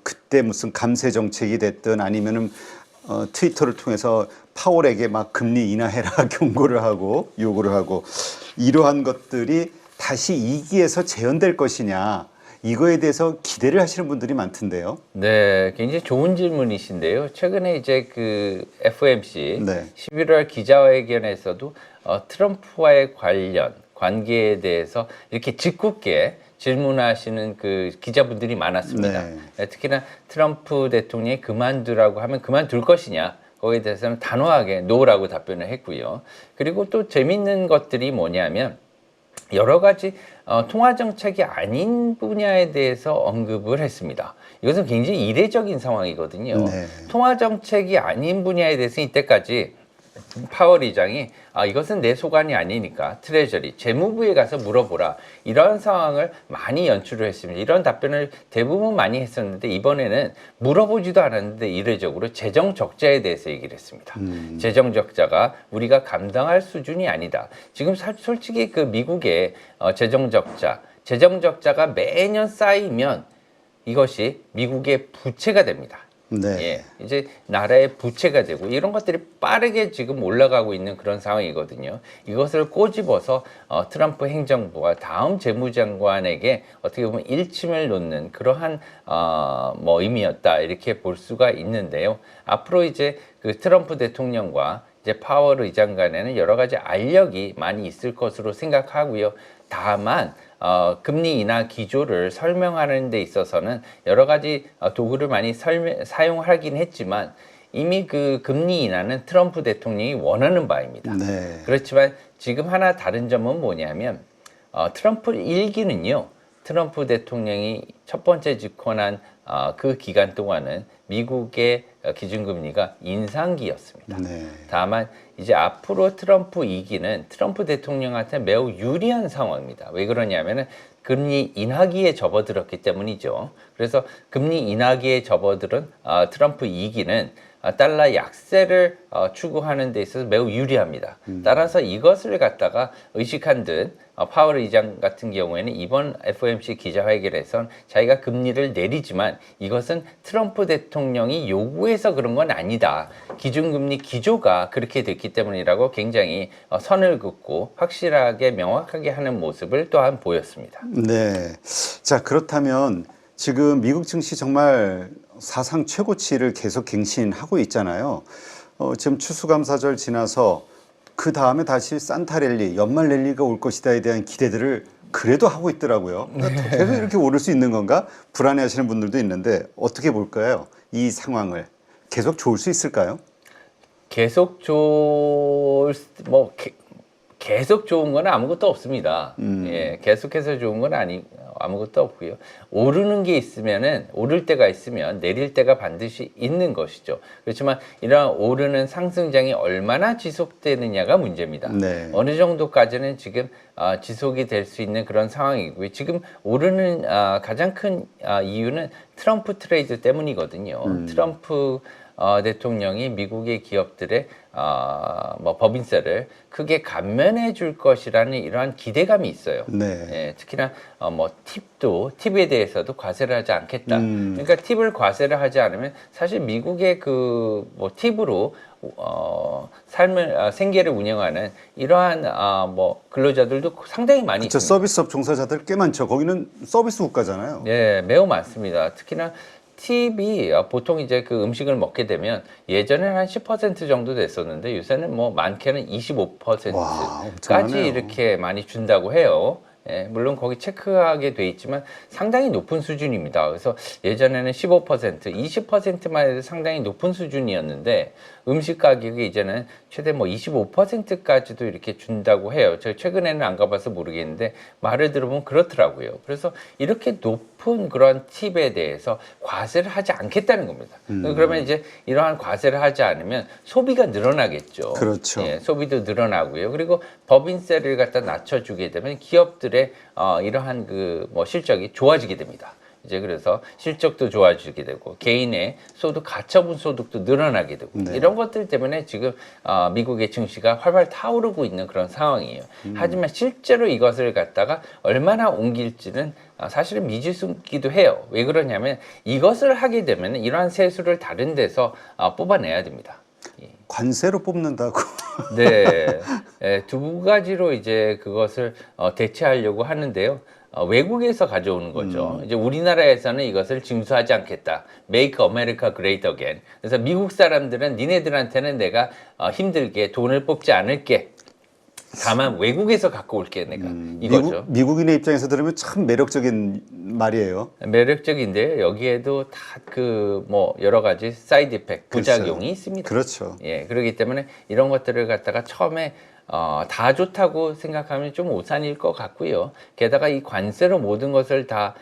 그때 무슨 감세 정책이 됐든 아니면은 트위터를 통해서 파월에게 막 금리 인하해라 경고를 하고 요구를 하고 이러한 것들이 다시 2기에서 재현될 것이냐 이거에 대해서 기대를 하시는 분들이 많던데요. 네, 굉장히 좋은 질문이신데요. 최근에 이제 그 FOMC 네. 11월 기자회견에서도 트럼프와의 관계에 대해서 이렇게 짓궂게 질문하시는 그 기자분들이 많았습니다. 네. 특히나 트럼프 대통령이 그만두라고 하면 그만둘 것이냐 거기에 대해서는 단호하게 노라고 답변을 했고요. 그리고 또 재밌는 것들이 뭐냐면 여러 가지 통화 정책이 아닌 분야에 대해서 언급을 했습니다. 이것은 굉장히 이례적인 상황이거든요. 네. 통화 정책이 아닌 분야에 대해서 이때까지 파월 의장이 이것은 내 소관이 아니니까 트레저리 재무부에 가서 물어보라 이런 상황을 많이 연출을 했습니다. 이런 답변을 대부분 많이 했었는데 이번에는 물어보지도 않았는데 이례적으로 재정 적자에 대해서 얘기를 했습니다. 재정 적자가 우리가 감당할 수준이 아니다. 지금 솔직히 그 미국의 재정 적자가 매년 쌓이면 이것이 미국의 부채가 됩니다. 네. 예, 이제 나라의 부채가 되고 이런 것들이 빠르게 지금 올라가고 있는 그런 상황이거든요. 이것을 꼬집어서 트럼프 행정부가 다음 재무장관에게 어떻게 보면 일침을 놓는 그러한 뭐 의미였다 이렇게 볼 수가 있는데요. 앞으로 이제 그 트럼프 대통령과 이제 파월 의장 간에는 여러 가지 알력이 많이 있을 것으로 생각하고요. 다만 금리 인하 기조를 설명하는 데 있어서는 여러 가지 도구를 많이 사용하긴 했지만 이미 그 금리 인하는 트럼프 대통령이 원하는 바입니다. 네. 그렇지만 지금 하나 다른 점은 뭐냐면 트럼프 1기는요. 트럼프 대통령이 첫 번째 집권한 그 기간 동안은 미국의 기준금리가 인상기였습니다. 네. 다만 이제 앞으로 트럼프 2기는 트럼프 대통령한테 매우 유리한 상황입니다. 왜 그러냐면은 금리 인하기에 접어들었기 때문이죠. 그래서 금리 인하기에 접어들은 트럼프 2기는 달러 약세를 추구하는 데 있어서 매우 유리합니다. 따라서 이것을 갖다가 의식한 듯 파월 의장 같은 경우에는 이번 FOMC 기자회견에선 자기가 금리를 내리지만 이것은 트럼프 대통령이 요구해서 그런 건 아니다. 기준금리 기조가 그렇게 됐기 때문이라고 굉장히 선을 긋고 확실하게 명확하게 하는 모습을 또한 보였습니다. 네. 자, 그렇다면 지금 미국 증시 정말 사상 최고치를 계속 갱신하고 있잖아요. 지금 추수감사절 지나서 그 다음에 다시 산타 랠리, 연말 랠리가 올 것이다에 대한 기대들을 그래도 하고 있더라고요. 그러니까 계속 이렇게 오를 수 있는 건가? 불안해하시는 분들도 있는데 어떻게 볼까요? 이 상황을 계속 좋을 수 있을까요? 계속 계속 좋은 건 아무것도 없습니다. 예, 계속해서 좋은 건 아무것도 없고요. 오르는 게 있으면은 오를 때가 있으면 내릴 때가 반드시 있는 것이죠. 그렇지만 이러한 오르는 상승장이 얼마나 지속되느냐가 문제입니다. 네. 어느 정도까지는 지금 지속이 될 수 있는 그런 상황이고요. 지금 오르는 가장 큰 이유는 트럼프 트레이드 때문이거든요. 트럼프 대통령이 미국의 기업들의 법인세를 크게 감면해 줄 것이라는 이러한 기대감이 있어요. 네. 예, 특히나 팁에 대해서도 과세를 하지 않겠다. 그러니까 팁을 과세를 하지 않으면 사실 미국의 팁으로 생계를 운영하는 이러한 근로자들도 상당히 많이 그렇죠. 있습니다. 서비스업 종사자들 꽤 많죠. 거기는 서비스 국가잖아요. 네, 매우 많습니다. 특히나 팁이 보통 이제 그 음식을 먹게 되면 예전에는 한 10% 정도 됐었는데 요새는 많게는 25%까지 와, 엄청나네요. 이렇게 많이 준다고 해요. 예, 물론 거기 체크하게 돼 있지만 상당히 높은 수준입니다. 그래서 예전에는 15%, 20%만 해도 상당히 높은 수준이었는데 음식 가격이 이제는 최대 25%까지도 이렇게 준다고 해요. 제가 최근에는 안 가봐서 모르겠는데 말을 들어보면 그렇더라고요. 그래서 이렇게 높은 그런 팁에 대해서 과세를 하지 않겠다는 겁니다. 그러면 이제 이러한 과세를 하지 않으면 소비가 늘어나겠죠. 그렇죠. 예, 소비도 늘어나고요. 그리고 법인세를 갖다 낮춰주게 되면 기업들의 이러한 실적이 좋아지게 됩니다. 이제 그래서 실적도 좋아지게 되고 개인의 가처분 소득도 늘어나게 되고 네. 이런 것들 때문에 지금 미국의 증시가 활발 타오르고 있는 그런 상황이에요. 하지만 실제로 이것을 갖다가 얼마나 옮길지는 사실은 미지수기도 해요. 왜 그러냐면 이것을 하게 되면 이러한 세수를 다른 데서 뽑아내야 됩니다. 관세로 뽑는다고. 네, 두 가지로 이제 그것을 대체하려고 하는데요. 외국에서 가져오는 거죠. 이제 우리나라에서는 이것을 징수하지 않겠다. Make America Great Again. 그래서 미국 사람들은 니네들한테는 내가 힘들게 돈을 뽑지 않을게. 다만 외국에서 갖고 올게 내가 이거죠. 미국인의 입장에서 들으면 참 매력적인 말이에요. 매력적인데요. 여기에도 다 여러 가지 사이드 이펙트, 부작용이 글쎄요. 있습니다. 그렇죠. 예, 그렇기 때문에 이런 것들을 갖다가 처음에 다 좋다고 생각하면 좀 오산일 것 같고요. 게다가 이 관세로 모든 것을 다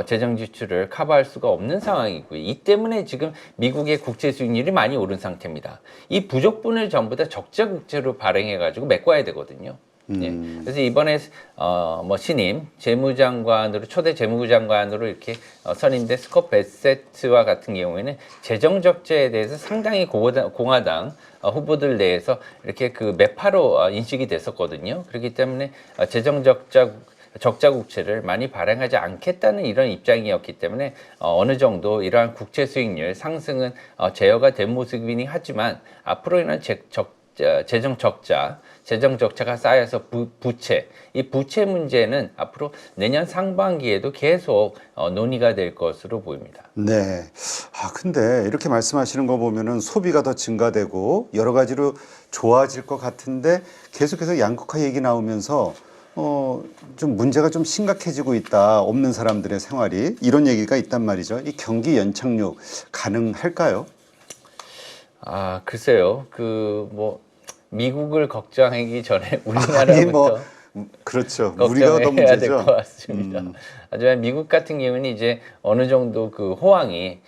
재정 지출을 커버할 수가 없는 상황이고요. 이 때문에 지금 미국의 국채 수익률이 많이 오른 상태입니다. 이 부족분을 전부 다 적자 국채로 발행해 가지고 메꿔야 되거든요. 예. 그래서 이번에 신임 재무장관으로 초대 재무장관으로 이렇게 선임된 스콧 베세트와 같은 경우에는 재정 적자에 대해서 상당히 공화당 후보들 내에서 이렇게 매파로 인식이 됐었거든요. 그렇기 때문에 재정 적자 국채를 많이 발행하지 않겠다는 이런 입장이었기 때문에 어느 정도 이러한 국채 수익률 상승은 제어가 된 모습이긴 하지만 앞으로는 재정 적자가 쌓여서 이 부채 문제는 앞으로 내년 상반기에도 계속 논의가 될 것으로 보입니다. 네. 근데 이렇게 말씀하시는 거 보면은 소비가 더 증가되고 여러 가지로 좋아질 것 같은데 계속해서 양극화 얘기 나오면서 좀 문제가 좀 심각해지고 있다. 없는 사람들의 생활이 이런 얘기가 있단 말이죠. 이 경기 연착륙 가능할까요? 글쎄요. 미국을 걱정하기 전에 우리나라부터 그렇죠. 우리가 더 걱정해야 될 문제죠. 것 같습니다. 하지만 미국 같은 경우는 이제 어느 정도 호황이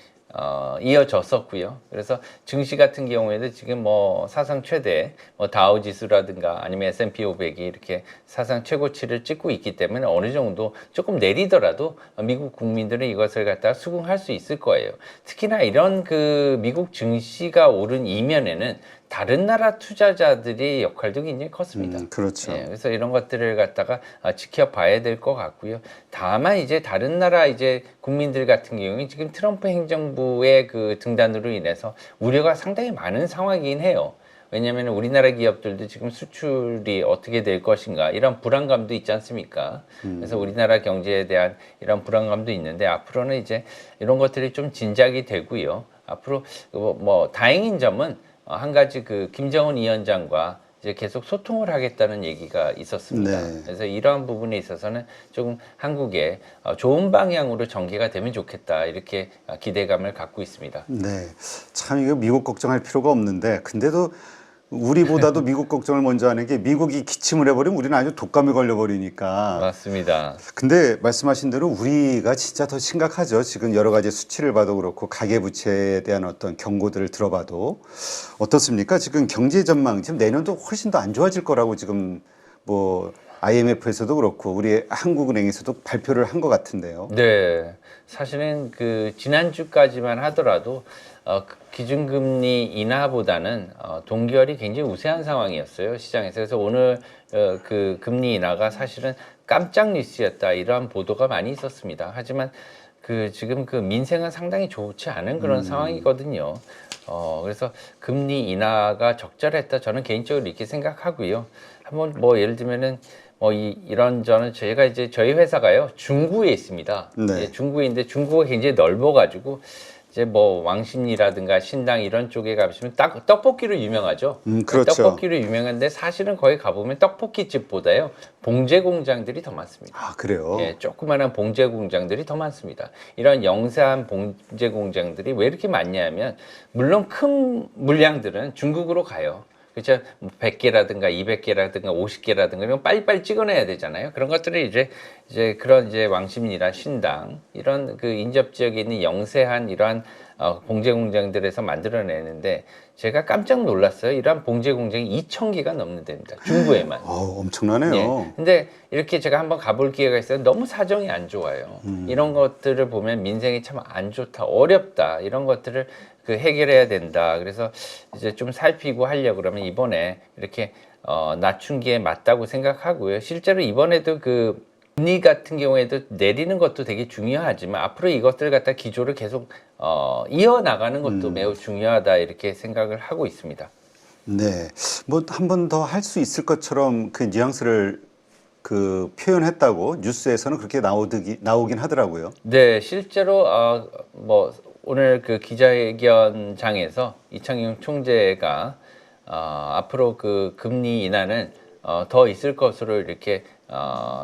이어졌었고요. 그래서 증시 같은 경우에도 지금 뭐 사상 최대 뭐 다우 지수라든가 아니면 S&P 500이 이렇게 사상 최고치를 찍고 있기 때문에 어느 정도 조금 내리더라도 미국 국민들은 이것을 갖다가 수긍할 수 있을 거예요. 특히나 이런 그 미국 증시가 오른 이면에는 다른 나라 투자자들의 역할도 굉장히 컸습니다. 그렇죠. 예, 그래서 이런 것들을 갖다가 지켜봐야 될 것 같고요. 다만 이제 다른 나라 이제 국민들 같은 경우에 지금 트럼프 행정부의 그 등단으로 인해서 우려가 상당히 많은 상황이긴 해요. 왜냐하면 우리나라 기업들도 지금 수출이 어떻게 될 것인가 이런 불안감도 있지 않습니까? 그래서 우리나라 경제에 대한 이런 불안감도 있는데 앞으로는 이제 이런 것들이 좀 진작이 되고요. 앞으로 뭐 다행인 점은 한 가지 그 김정은 위원장과 이제 계속 소통을 하겠다는 얘기가 있었습니다. 네. 그래서 이러한 부분에 있어서는 조금 한국에 좋은 방향으로 전개가 되면 좋겠다 이렇게 기대감을 갖고 있습니다. 네. 참 이거 미국 걱정할 필요가 없는데 근데도 우리보다도 미국 걱정을 먼저 하는 게 미국이 기침을 해버리면 우리는 아주 독감에 걸려버리니까. 맞습니다. 근데 말씀하신 대로 우리가 진짜 더 심각하죠. 지금 여러 가지 수치를 봐도 그렇고 가계부채에 대한 어떤 경고들을 들어봐도 어떻습니까? 지금 경제 전망 지금 내년도 훨씬 더 안 좋아질 거라고 지금 뭐 IMF에서도 그렇고 우리 한국은행에서도 발표를 한 것 같은데요. 네, 사실은 그 지난주까지만 하더라도 기준금리 인하보다는 동결이 굉장히 우세한 상황이었어요 시장에서. 그래서 오늘 그 금리 인하가 사실은 깜짝 뉴스였다 이러한 보도가 많이 있었습니다. 하지만 그 지금 그 민생은 상당히 좋지 않은 그런 상황이거든요. 그래서 금리 인하가 적절했다 저는 개인적으로 이렇게 생각하고요. 한번 뭐 예를 들면은 이런 저는 저희가 이제 저희 회사가요 중구에 있습니다. 네. 예, 중구에 있는데 중구가 굉장히 넓어가지고 이제 뭐 왕십리라든가 신당 이런 쪽에 가시면 떡볶이로 유명하죠. 그렇죠. 떡볶이로 유명한데 사실은 거기 가보면 떡볶이 집보다요 봉제 공장들이 더 많습니다. 아, 그래요? 예, 조그마한 봉제 공장들이 더 많습니다. 이런 영세한 봉제 공장들이 왜 이렇게 많냐면 물론 큰 물량들은 중국으로 가요. 그렇죠. 100개라든가 200개라든가 50개라든가 이런 빨리빨리 찍어내야 되잖아요. 그런 것들을 이제 그런 이제 왕십리나 신당 이런 그 인접 지역에 있는 영세한 이러한 봉제 공장들에서 만들어내는데 제가 깜짝 놀랐어요. 이러한 봉제 공장이 2,000개가 넘는 데입니다. 중구에만. 엄청나네요. 예. 근데 이렇게 제가 한번 가볼 기회가 있어요. 너무 사정이 안 좋아요. 이런 것들을 보면 민생이 참 안 좋다, 어렵다 이런 것들을 그 해결해야 된다. 그래서 이제 좀 살피고 하려고 그러면 이번에 이렇게 낮춘 게 맞다고 생각하고요. 실제로 이번에도 그 금리 같은 경우에도 내리는 것도 되게 중요하지만 앞으로 이것들 갖다 기조를 계속 이어나가는 것도 매우 중요하다 이렇게 생각을 하고 있습니다. 네, 뭐 한 번 더 할 수 있을 것처럼 그 뉘앙스를 그 표현했다고 뉴스에서는 그렇게 나오긴 하더라고요. 네, 실제로 뭐 오늘 그 기자회견장에서 이창용 총재가 앞으로 그 금리 인하는 더 있을 것으로 이렇게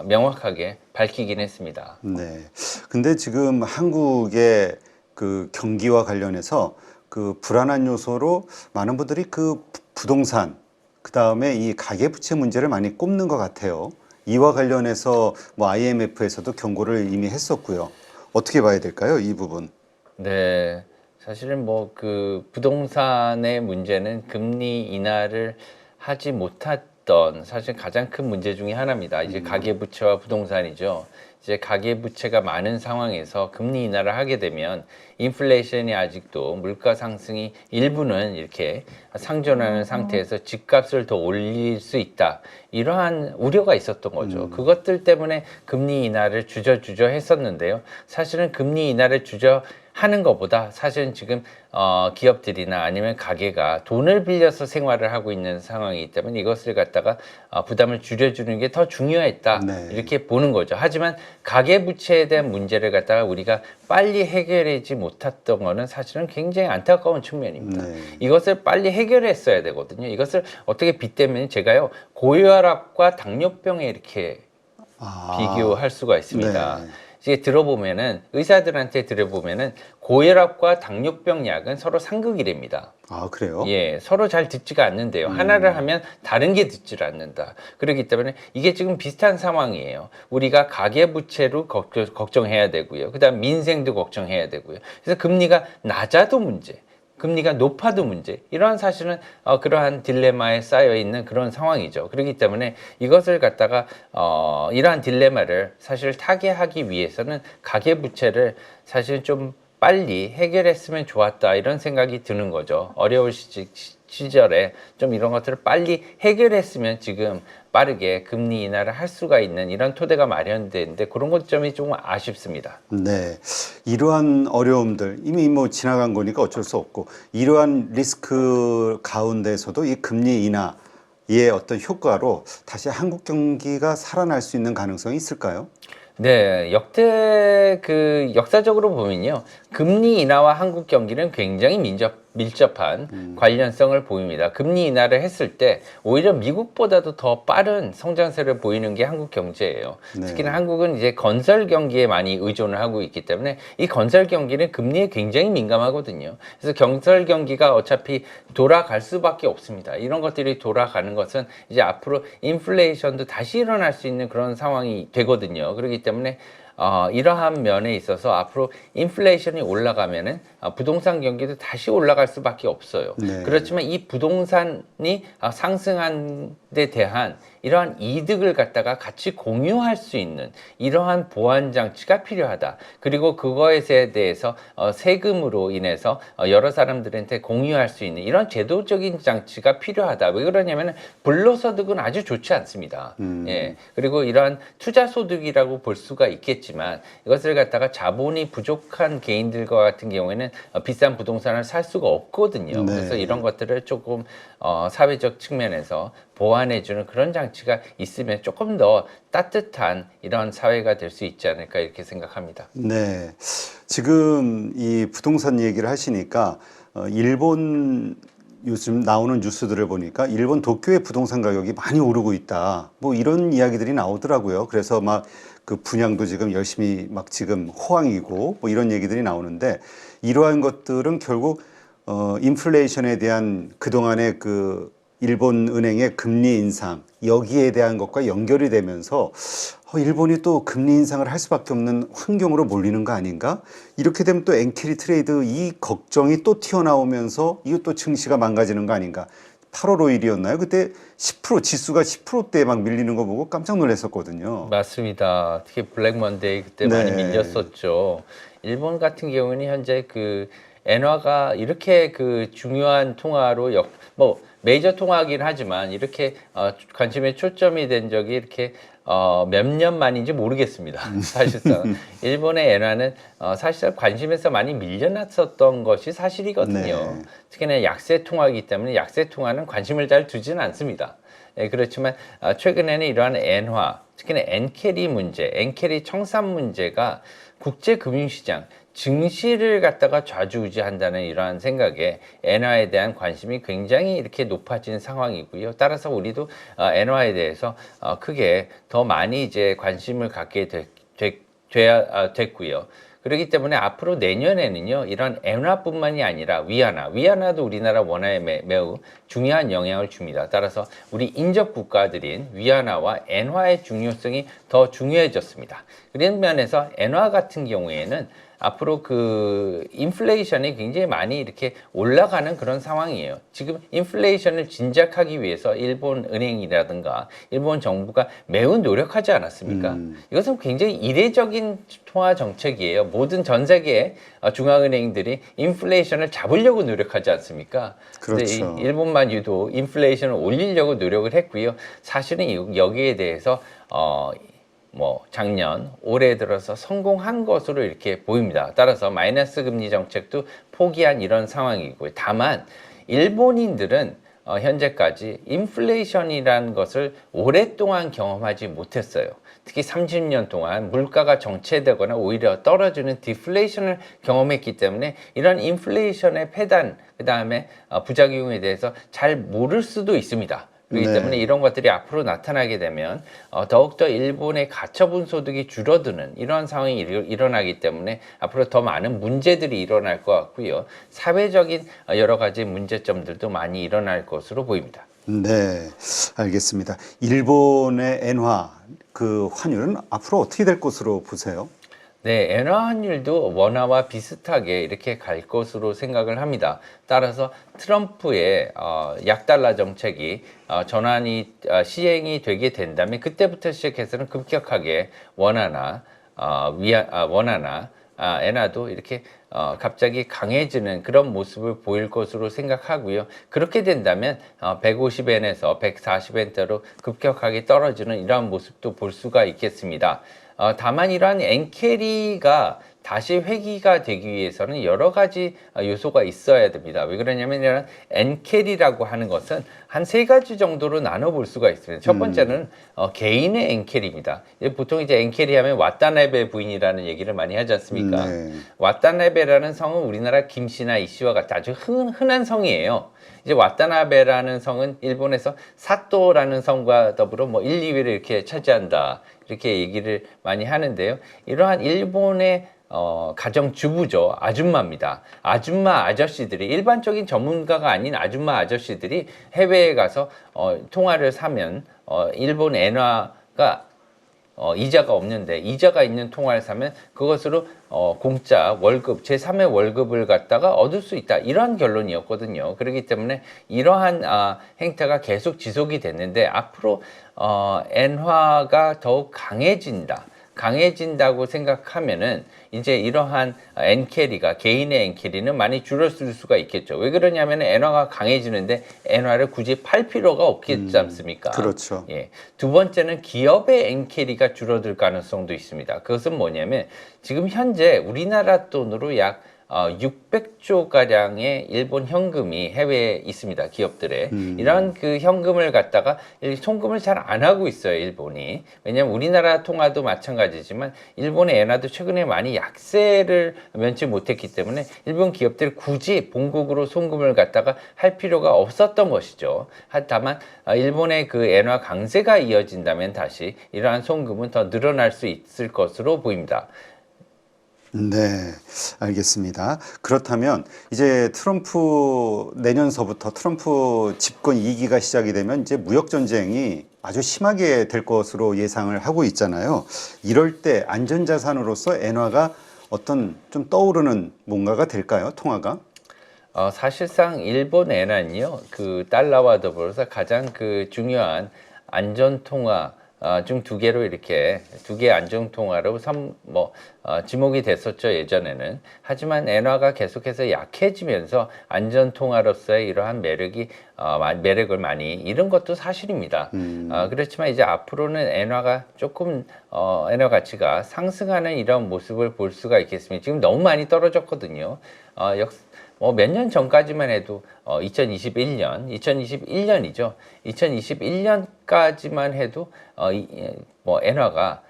명확하게 밝히긴 했습니다. 네. 근데 지금 한국의 그 경기와 관련해서 그 불안한 요소로 많은 분들이 그 부동산, 그 다음에 이 가계부채 문제를 많이 꼽는 것 같아요. 이와 관련해서 뭐 IMF에서도 경고를 이미 했었고요. 어떻게 봐야 될까요? 이 부분. 네, 사실은 뭐 그 부동산의 문제는 금리 인하를 하지 못했던 사실 가장 큰 문제 중에 하나입니다. 이제 가계부채와 부동산이죠. 이제 가계부채가 많은 상황에서 금리 인하를 하게 되면 인플레이션이 아직도 물가 상승이 일부는 이렇게 상존하는 상태에서 집값을 더 올릴 수 있다. 이러한 우려가 있었던 거죠. 그것들 때문에 금리 인하를 주저주저 했었는데요. 사실은 금리 인하를 하는 것보다 사실은 지금 기업들이나 아니면 가게가 돈을 빌려서 생활을 하고 있는 상황이기 때문에 이것을 갖다가 부담을 줄여주는 게 더 중요했다. 네. 이렇게 보는 거죠. 하지만 가계부채에 대한 문제를 갖다가 우리가 빨리 해결하지 못했던 거는 사실은 굉장히 안타까운 측면입니다. 네. 이것을 빨리 해결했어야 되거든요. 이것을 어떻게 빗대면 제가요 고혈압과 당뇨병에 이렇게 비교할 수가 있습니다. 네. 이제 들어보면은 의사들한테 들어보면은 고혈압과 당뇨병 약은 서로 상극이랍니다. 아, 그래요? 예, 서로 잘 듣지가 않는데요. 하나를 하면 다른 게 듣질 않는다. 그렇기 때문에 이게 지금 비슷한 상황이에요. 우리가 가계부채로 걱정해야 되고요. 그다음 민생도 걱정해야 되고요. 그래서 금리가 낮아도 문제. 금리가 높아도 문제. 이러한 사실은 그러한 딜레마에 쌓여 있는 그런 상황이죠. 그렇기 때문에 이것을 갖다가 이러한 딜레마를 사실 타개하기 위해서는 가계부채를 사실 좀 빨리 해결했으면 좋았다 이런 생각이 드는 거죠. 어려울 시절에 좀 이런 것들을 빨리 해결했으면 지금 빠르게 금리 인하를 할 수가 있는 이런 토대가 마련되는데 그런 것 점이 좀 아쉽습니다. 네. 이러한 어려움들, 이미 뭐 지나간 거니까 어쩔 수 없고, 이러한 리스크 가운데서도 이 금리 인하의 어떤 효과로 다시 한국 경기가 살아날 수 있는 가능성이 있을까요? 네, 역사적으로 보면요. 금리 인하와 한국 경기는 굉장히 밀접한 관련성을 보입니다. 금리 인하를 했을 때 오히려 미국보다도 더 빠른 성장세를 보이는 게 한국 경제예요. 네. 특히나 한국은 이제 건설 경기에 많이 의존을 하고 있기 때문에 이 건설 경기는 금리에 굉장히 민감하거든요. 그래서 건설 경기가 어차피 돌아갈 수밖에 없습니다. 이런 것들이 돌아가는 것은 이제 앞으로 인플레이션도 다시 일어날 수 있는 그런 상황이 되거든요. 그렇기 때문에 이러한 면에 있어서 앞으로 인플레이션이 올라가면은 부동산 경기도 다시 올라갈 수밖에 없어요. 네. 그렇지만 이 부동산이 상승한 데 대한 이러한 이득을 갖다가 같이 공유할 수 있는 이러한 보완 장치가 필요하다. 그리고 그거에 대해서 세금으로 인해서 여러 사람들한테 공유할 수 있는 이런 제도적인 장치가 필요하다. 왜 그러냐면은 불로소득은 아주 좋지 않습니다. 예. 그리고 이러한 투자소득이라고 볼 수가 있겠지만 이것을 갖다가 자본이 부족한 개인들과 같은 경우에는 비싼 부동산을 살 수가 없거든요. 네. 그래서 이런 것들을 조금 사회적 측면에서 보완해주는 그런 장치가 있으면 조금 더 따뜻한 이런 사회가 될 수 있지 않을까 이렇게 생각합니다. 네. 지금 이 부동산 얘기를 하시니까 일본 요즘 나오는 뉴스들을 보니까 일본 도쿄의 부동산 가격이 많이 오르고 있다. 뭐 이런 이야기들이 나오더라고요. 그래서 막 그 분양도 지금 열심히 막 지금 호황이고 뭐 이런 얘기들이 나오는데 이러한 것들은 결국 인플레이션에 대한 그동안의 그 일본 은행의 금리 인상 여기에 대한 것과 연결이 되면서 일본이 또 금리 인상을 할 수밖에 없는 환경으로 몰리는 거 아닌가? 이렇게 되면 또 엔캐리 트레이드 이 걱정이 또 튀어나오면서 이것도 증시가 망가지는 거 아닌가? 8월 5일이었나요? 그때 10% 지수가 10%대에 막 밀리는 거 보고 깜짝 놀랐었거든요. 맞습니다. 특히 블랙 먼데이 그때 네. 많이 밀렸었죠. 일본 같은 경우는 현재 그 엔화가 이렇게 그 중요한 통화로 뭐 메이저 통화이긴 하지만 이렇게 관심의 초점이 된 적이 이렇게 몇 년 만인지 모르겠습니다. 사실상 일본의 엔화는 사실상 관심에서 많이 밀려났었던 것이 사실이거든요. 네. 특히나 약세 통화이기 때문에 약세 통화는 관심을 잘 두지는 않습니다. 예, 그렇지만 최근에는 이러한 엔화, 특히나 엔캐리 문제, 엔캐리 청산 문제가 국제금융시장, 증시를 갖다가 좌지우지한다는 이러한 생각에 엔화에 대한 관심이 굉장히 이렇게 높아진 상황이고요. 따라서 우리도 엔화에 대해서 크게 더 많이 이제 관심을 갖게 됐고요. 그렇기 때문에 앞으로 내년에는요, 이런 엔화뿐만이 아니라 위안화도 우리나라 원화에 매우 중요한 영향을 줍니다. 따라서 우리 인접 국가들인 위안화와 엔화의 중요성이 더 중요해졌습니다. 그런 면에서 엔화 같은 경우에는 앞으로 그 인플레이션이 굉장히 많이 이렇게 올라가는 그런 상황이에요. 지금 인플레이션을 진작하기 위해서 일본 은행이라든가 일본 정부가 매우 노력하지 않았습니까? 이것은 굉장히 이례적인 통화 정책이에요. 모든 전 세계의 중앙은행들이 인플레이션을 잡으려고 노력하지 않습니까? 그렇죠. 일본만 유독 인플레이션을 올리려고 노력을 했고요. 사실은 여기에 대해서 뭐 작년 올해 들어서 성공한 것으로 이렇게 보입니다. 따라서 마이너스 금리 정책도 포기한 이런 상황이고요. 다만 일본인들은 현재까지 인플레이션이라는 것을 오랫동안 경험하지 못했어요. 특히 30년 동안 물가가 정체되거나 오히려 떨어지는 디플레이션을 경험했기 때문에 이런 인플레이션의 폐단, 그 다음에 부작용에 대해서 잘 모를 수도 있습니다. 그렇기 네. 때문에 이런 것들이 앞으로 나타나게 되면 더욱더 일본의 가처분 소득이 줄어드는 이러한 상황이 일어나기 때문에 앞으로 더 많은 문제들이 일어날 것 같고요. 사회적인 여러 가지 문제점들도 많이 일어날 것으로 보입니다. 네, 알겠습니다. 일본의 엔화 그 환율은 앞으로 어떻게 될 것으로 보세요? 네, 엔화 환율도 원화와 비슷하게 이렇게 갈 것으로 생각을 합니다. 따라서 트럼프의 약달러 정책이 전환이 시행이 되게 된다면 그때부터 시작해서는 급격하게 원화나 엔화도 이렇게 갑자기 강해지는 그런 모습을 보일 것으로 생각하고요. 그렇게 된다면 150엔에서 140엔대로 급격하게 떨어지는 이러한 모습도 볼 수가 있겠습니다. 다만 이러한 엔캐리가 다시 회귀가 되기 위해서는 여러 가지 요소가 있어야 됩니다. 왜 그러냐면 이런 엔캐리라고 하는 것은 한 세 가지 정도로 나눠볼 수가 있습니다. 첫 번째는 개인의 엔캐리입니다. 보통 이제 엔캐리 하면 와타나베 부인이라는 얘기를 많이 하지 않습니까? 네. 와타나베라는 성은 우리나라 김씨나 이씨와 같은 아주 흔한 성이에요. 이제 와타나베라는 성은 일본에서 사또라는 성과 더불어 뭐 1, 2위를 이렇게 차지한다. 이렇게 얘기를 많이 하는데요. 이러한 일본의 가정주부죠. 아줌마입니다. 아줌마 아저씨들이 일반적인 전문가가 아닌 아줌마 아저씨들이 해외에 가서 통화를 사면 일본 엔화가 이자가 없는데 이자가 있는 통화를 사면 그것으로 공짜 월급 제3의 월급을 갖다가 얻을 수 있다 이러한 결론이었거든요. 그렇기 때문에 이러한 행태가 계속 지속이 됐는데 앞으로 엔화가 더욱 강해진다고 생각하면은 이제 이러한 엔캐리가 개인의 엔캐리는 많이 줄었을 수가 있겠죠. 왜 그러냐면 엔화가 강해지는데 엔화를 굳이 팔 필요가 없겠지 않습니까? 그렇죠. 예. 두 번째는 기업의 엔캐리가 줄어들 가능성도 있습니다. 그것은 뭐냐면 지금 현재 우리나라 돈으로 약 600조 가량의 일본 현금이 해외에 있습니다. 기업들에 이런 그 현금을 갖다가 송금을 잘 안 하고 있어요. 일본이. 왜냐하면 우리나라 통화도 마찬가지지만 일본의 엔화도 최근에 많이 약세를 면치 못했기 때문에 일본 기업들이 굳이 본국으로 송금을 갖다가 할 필요가 없었던 것이죠. 다만 일본의 그 엔화 강세가 이어진다면 다시 이러한 송금은 더 늘어날 수 있을 것으로 보입니다. 네, 알겠습니다. 그렇다면 이제 내년서부터 트럼프 집권 2기가 시작이 되면 이제 무역 전쟁이 아주 심하게 될 것으로 예상을 하고 있잖아요. 이럴 때 안전자산으로서 엔화가 어떤 좀 떠오르는 뭔가가 될까요? 통화가? 사실상 일본 엔화는요, 그 달러와 더불어서 가장 그 중요한 안전 통화 중 두 개로 이렇게 두 개의 안전 통화로 지목이 됐었죠 예전에는. 하지만 엔화가 계속해서 약해지면서 안전 통화로서의 이러한 매력을 많이 잃은 것도 사실입니다. 그렇지만 이제 앞으로는 엔화가 조금 엔화 가치가 상승하는 이런 모습을 볼 수가 있겠습니다. 지금 너무 많이 떨어졌거든요. 몇 년 전까지만 해도 2021년이죠. 2021년까지만 해도 엔화가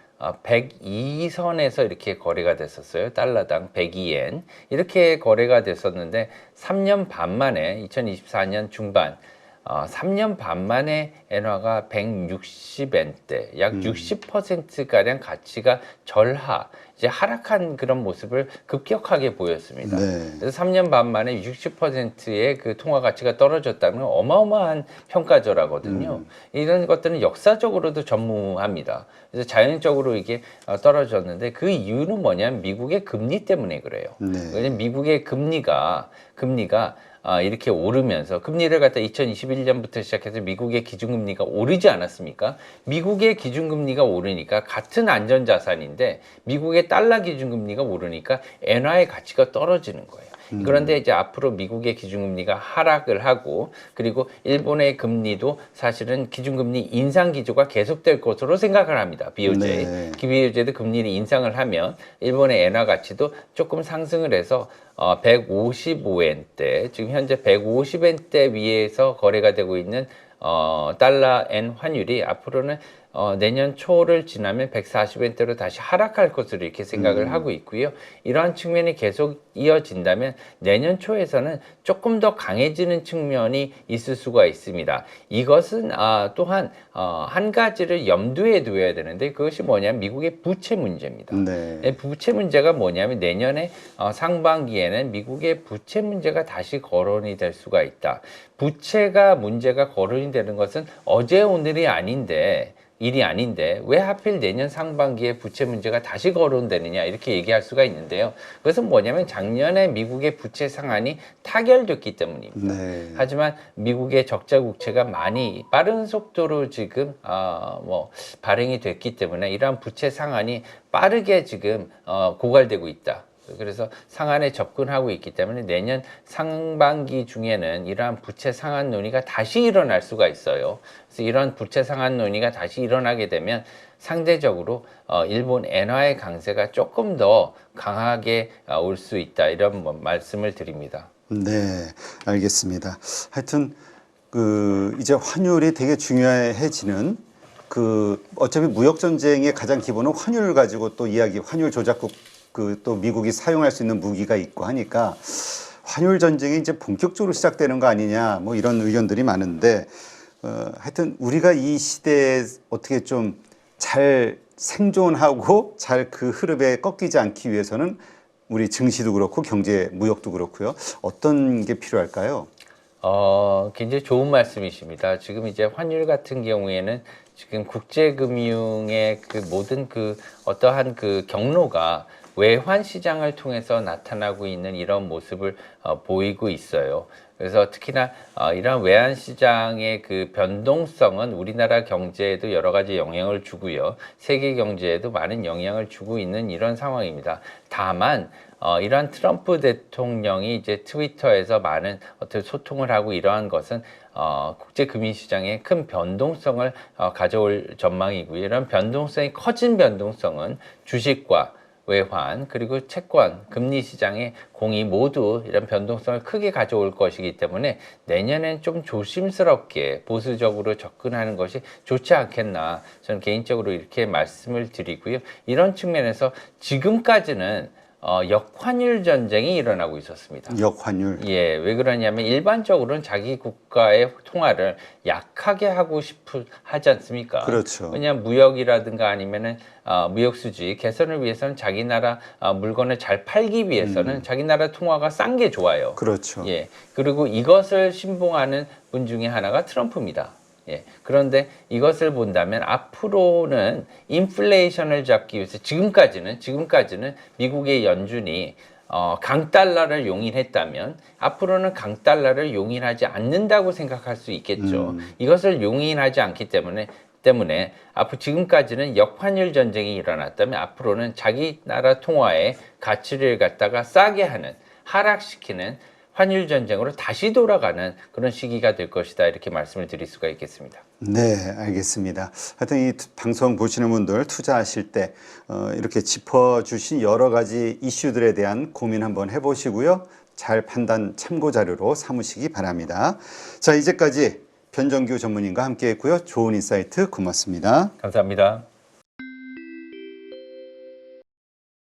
102선에서 이렇게 거래가 됐었어요. 달러당 102엔. 이렇게 거래가 됐었는데 3년 반 만에 2024년 중반 3년 반 만에 엔화가 160엔대, 약 60%가량 가치가 이제 하락한 그런 모습을 급격하게 보였습니다. 네. 그래서 3년 반 만에 60%의 그 통화 가치가 떨어졌다는 건 어마어마한 평가절하거든요. 이런 것들은 역사적으로도 전무합니다. 그래서 자연적으로 이게 떨어졌는데 그 이유는 뭐냐면 미국의 금리 때문에 그래요. 네. 왜냐면 미국의 금리가 이렇게 오르면서 금리를 갖다 2021년부터 시작해서 미국의 기준금리가 오르지 않았습니까? 미국의 기준금리가 오르니까 같은 안전자산인데 미국의 달러 기준금리가 오르니까 엔화의 가치가 떨어지는 거예요. 그런데 이제 앞으로 미국의 기준금리가 하락을 하고 그리고 일본의 금리도 사실은 기준금리 인상 기조가 계속될 것으로 생각을 합니다. BOJ. 네. BOJ도 금리를 인상을 하면 일본의 엔화 가치도 조금 상승을 해서 155엔대, 지금 현재 150엔대 위에서 거래가 되고 있는 달러 엔 환율이 앞으로는 내년 초를 지나면 140엔대로 다시 하락할 것으로 이렇게 생각을 하고 있고요. 이러한 측면이 계속 이어진다면 내년 초에서는 조금 더 강해지는 측면이 있을 수가 있습니다. 이것은 또한 한 가지를 염두에 두어야 되는데 그것이 뭐냐면 미국의 부채 문제입니다. 네. 부채 문제가 뭐냐면 내년에 상반기에는 미국의 부채 문제가 다시 거론이 될 수가 있다. 부채가 문제가 거론이 되는 것은 어제 오늘이 아닌데 일이 아닌데 왜 하필 내년 상반기에 부채 문제가 다시 거론되느냐 이렇게 얘기할 수가 있는데요. 그것은 뭐냐면 작년에 미국의 부채 상한이 타결됐기 때문입니다. 네. 하지만 미국의 적자 국채가 많이 빠른 속도로 지금 발행이 됐기 때문에 이러한 부채 상한이 빠르게 지금 고갈되고 있다. 그래서 상한에 접근하고 있기 때문에 내년 상반기 중에는 이러한 부채 상한 논의가 다시 일어날 수가 있어요. 그래서 이런 부채 상한 논의가 다시 일어나게 되면 상대적으로 일본 엔화의 강세가 조금 더 강하게 올 수 있다. 이런 말씀을 드립니다. 네, 알겠습니다. 하여튼 이제 환율이 되게 중요해지는 어차피 무역 전쟁의 가장 기본은 환율 가지고 또 환율 조작국 또 미국이 사용할 수 있는 무기가 있고 하니까 환율 전쟁이 이제 본격적으로 시작되는 거 아니냐 뭐 이런 의견들이 많은데 하여튼 우리가 이 시대에 어떻게 좀 잘 생존하고 잘 그 흐름에 꺾이지 않기 위해서는 우리 증시도 그렇고 경제 무역도 그렇고요. 어떤 게 필요할까요? 굉장히 좋은 말씀이십니다. 지금 이제 환율 같은 경우에는 지금 국제금융의 모든 어떠한 경로가 외환 시장을 통해서 나타나고 있는 이런 모습을 보이고 있어요. 그래서 특히나 이러한 외환 시장의 변동성은 우리나라 경제에도 여러 가지 영향을 주고요. 세계 경제에도 많은 영향을 주고 있는 이런 상황입니다. 다만 이러한 트럼프 대통령이 이제 트위터에서 많은 어떤 소통을 하고 이러한 것은 국제 금융 시장에 큰 변동성을 가져올 전망이고요. 이런 변동성이 커진 변동성은 주식과 외환 그리고 채권, 금리 시장의 공이 모두 이런 변동성을 크게 가져올 것이기 때문에 내년엔 좀 조심스럽게 보수적으로 접근하는 것이 좋지 않겠나 저는 개인적으로 이렇게 말씀을 드리고요. 이런 측면에서 지금까지는 역환율 전쟁이 일어나고 있었습니다. 역환율. 예, 왜 그러냐면 일반적으로는 자기 국가의 통화를 약하게 하지 않습니까? 그렇죠. 왜냐하면 무역이라든가 아니면은 무역 수지 개선을 위해서는 자기 나라 물건을 잘 팔기 위해서는 자기 나라 통화가 싼 게 좋아요. 그렇죠. 예, 그리고 이것을 신봉하는 분 중에 하나가 트럼프입니다. 예, 그런데 이것을 본다면 앞으로는 인플레이션을 잡기 위해서 지금까지는 미국의 연준이 강달러를 용인했다면 앞으로는 강달러를 용인하지 않는다고 생각할 수 있겠죠. 이것을 용인하지 않기 때문에 앞으로 지금까지는 역환율 전쟁이 일어났다면 앞으로는 자기 나라 통화의 가치를 갖다가 싸게 하는 하락시키는 환율 전쟁으로 다시 돌아가는 그런 시기가 될 것이다 이렇게 말씀을 드릴 수가 있겠습니다. 네, 알겠습니다. 하여튼 이 방송 보시는 분들 투자하실 때 이렇게 짚어주신 여러 가지 이슈들에 대한 고민 한번 해보시고요. 잘 판단 참고 자료로 삼으시기 바랍니다. 자, 이제까지 변정규 전문인과 함께했고요. 좋은 인사이트 고맙습니다. 감사합니다.